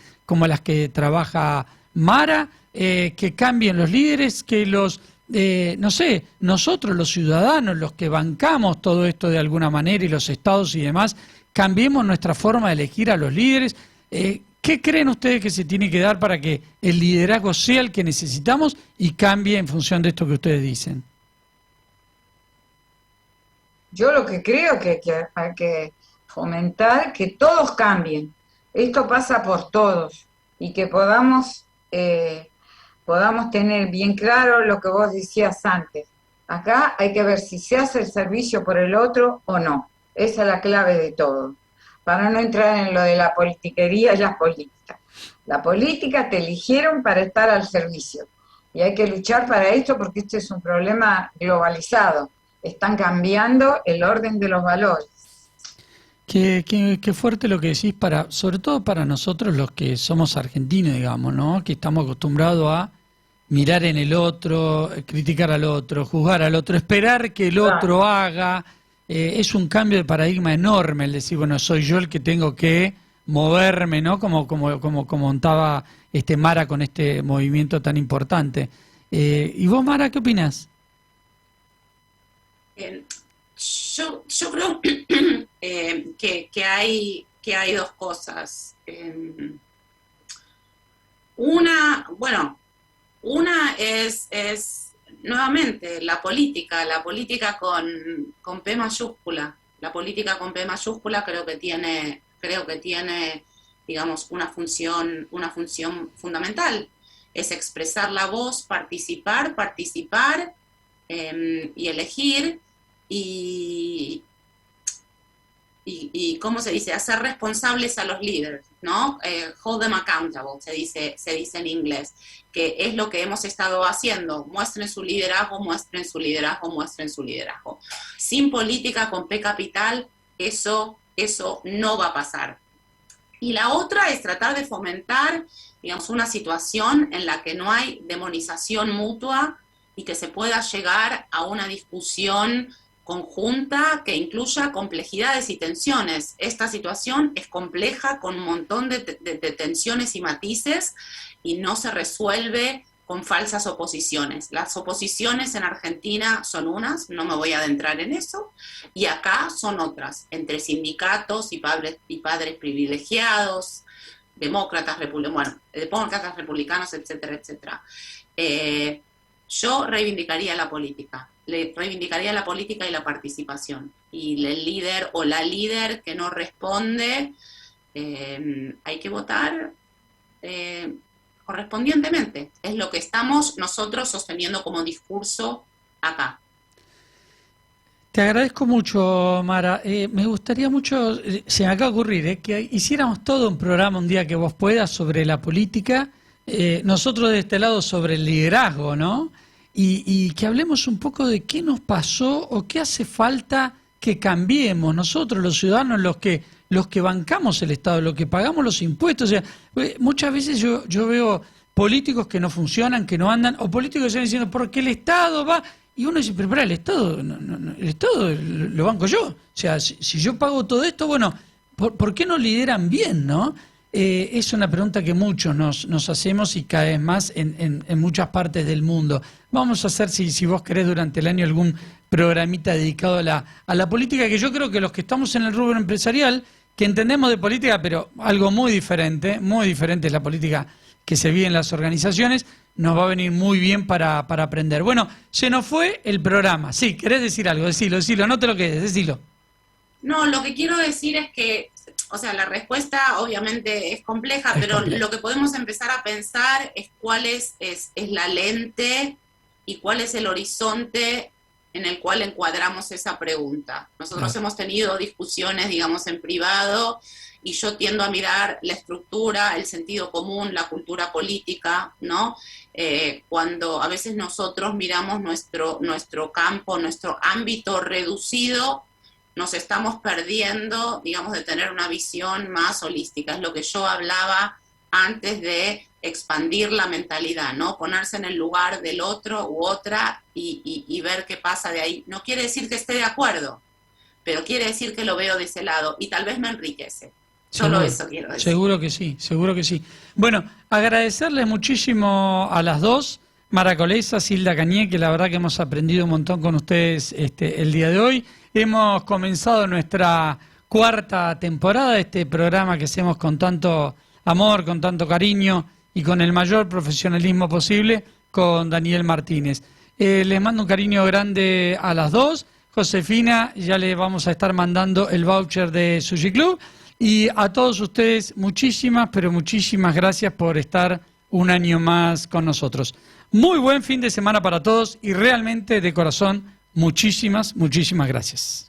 trabaja Mara, que cambien los líderes, que los no sé, nosotros los ciudadanos, los que bancamos todo esto de alguna manera, y los estados y demás, cambiemos nuestra forma de elegir a los líderes. ¿Qué creen ustedes que se tiene que dar para que el liderazgo sea el que necesitamos y cambie en función de esto que ustedes dicen? Yo lo que creo que hay que fomentar que todos cambien. Esto pasa por todos y que podamos tener bien claro lo que vos decías antes. Acá hay que ver si se hace el servicio por el otro o no. Esa es la clave de todo. Para no entrar en lo de la politiquería y la política. La política te eligieron para estar al servicio. Y hay que luchar para esto porque este es un problema globalizado. Están cambiando el orden de los valores. Qué fuerte lo que decís, sobre todo para nosotros los que somos argentinos, digamos, ¿no? Que estamos acostumbrados a mirar en el otro, criticar al otro, juzgar al otro, esperar que el otro haga. Es un cambio de paradigma enorme el decir, bueno, soy yo el que tengo que moverme, ¿no? Como contaba Mara con este movimiento tan importante. ¿Y vos, Mara, qué opinás? Yo creo que hay dos cosas. Una es nuevamente la política con P mayúscula. La política con P mayúscula creo que tiene, digamos, una función fundamental. Es expresar la voz, participar y elegir y ¿cómo se dice? Hacer responsables a los líderes, ¿no? Hold them accountable, se dice en inglés, que es lo que hemos estado haciendo. Muestren su liderazgo, muestren su liderazgo, muestren su liderazgo. Sin política con P capital, eso no va a pasar. Y la otra es tratar de fomentar, digamos, una situación en la que no hay demonización mutua y que se pueda llegar a una discusión conjunta que incluya complejidades y tensiones. Esta situación es compleja con un montón de tensiones y matices y no se resuelve con falsas oposiciones. Las oposiciones en Argentina son unas, no me voy a adentrar en eso, y acá son otras, entre sindicatos y padres privilegiados, demócratas republicanos, etcétera, etcétera. Yo reivindicaría la política y la participación. Y el líder o la líder que no responde, hay que votar correspondientemente. Es lo que estamos nosotros sosteniendo como discurso acá. Te agradezco mucho, Mara. Me gustaría mucho, se me acaba de ocurrir, que hiciéramos todo un programa un día que vos puedas sobre la política, nosotros de este lado sobre el liderazgo, ¿no? Y que hablemos un poco de qué nos pasó o qué hace falta que cambiemos nosotros, los ciudadanos, los que bancamos el Estado, los que pagamos los impuestos. O sea, muchas veces yo veo políticos que no funcionan, que no andan, o políticos que están diciendo, porque el Estado va... Y uno dice, pero el Estado, el Estado lo banco yo. O sea, si yo pago todo esto, bueno, ¿por qué no lideran bien, no? es una pregunta que muchos nos hacemos y cada vez más en muchas partes del mundo. Vamos a hacer, si vos querés, durante el año algún programita dedicado a la política, que yo creo que los que estamos en el rubro empresarial, que entendemos de política, pero algo muy diferente es la política que se vive en las organizaciones, nos va a venir muy bien para aprender. Bueno, se nos fue el programa. Sí, ¿querés decir algo? Decilo, no te lo quedes, decilo. No, lo que quiero decir es que, o sea, la respuesta obviamente es compleja, pero lo que podemos empezar a pensar es cuál es la lente y cuál es el horizonte en el cual encuadramos esa pregunta. Nosotros hemos tenido discusiones, digamos, en privado, y yo tiendo a mirar la estructura, el sentido común, la cultura política, ¿no? Cuando a veces nosotros miramos nuestro campo, nuestro ámbito reducido, nos estamos perdiendo, digamos, de tener una visión más holística. Es lo que yo hablaba antes de expandir la mentalidad, ¿no? Ponerse en el lugar del otro u otra y ver qué pasa de ahí. No quiere decir que esté de acuerdo, pero quiere decir que lo veo de ese lado y tal vez me enriquece. Solo eso quiero decir. Seguro que sí, seguro que sí. Bueno, agradecerles muchísimo a las dos, Mara Colesa, Silda Cañé, que la verdad que hemos aprendido un montón con ustedes el día de hoy. Hemos comenzado nuestra 4ª temporada de este programa que hacemos con tanto amor, con tanto cariño y con el mayor profesionalismo posible con Daniel Martínez. Les mando un cariño grande a las dos. Josefina, ya le vamos a estar mandando el voucher de Sushi Club. Y a todos ustedes, muchísimas, pero muchísimas gracias por estar un año más con nosotros. Muy buen fin de semana para todos y realmente de corazón, muchísimas, muchísimas gracias.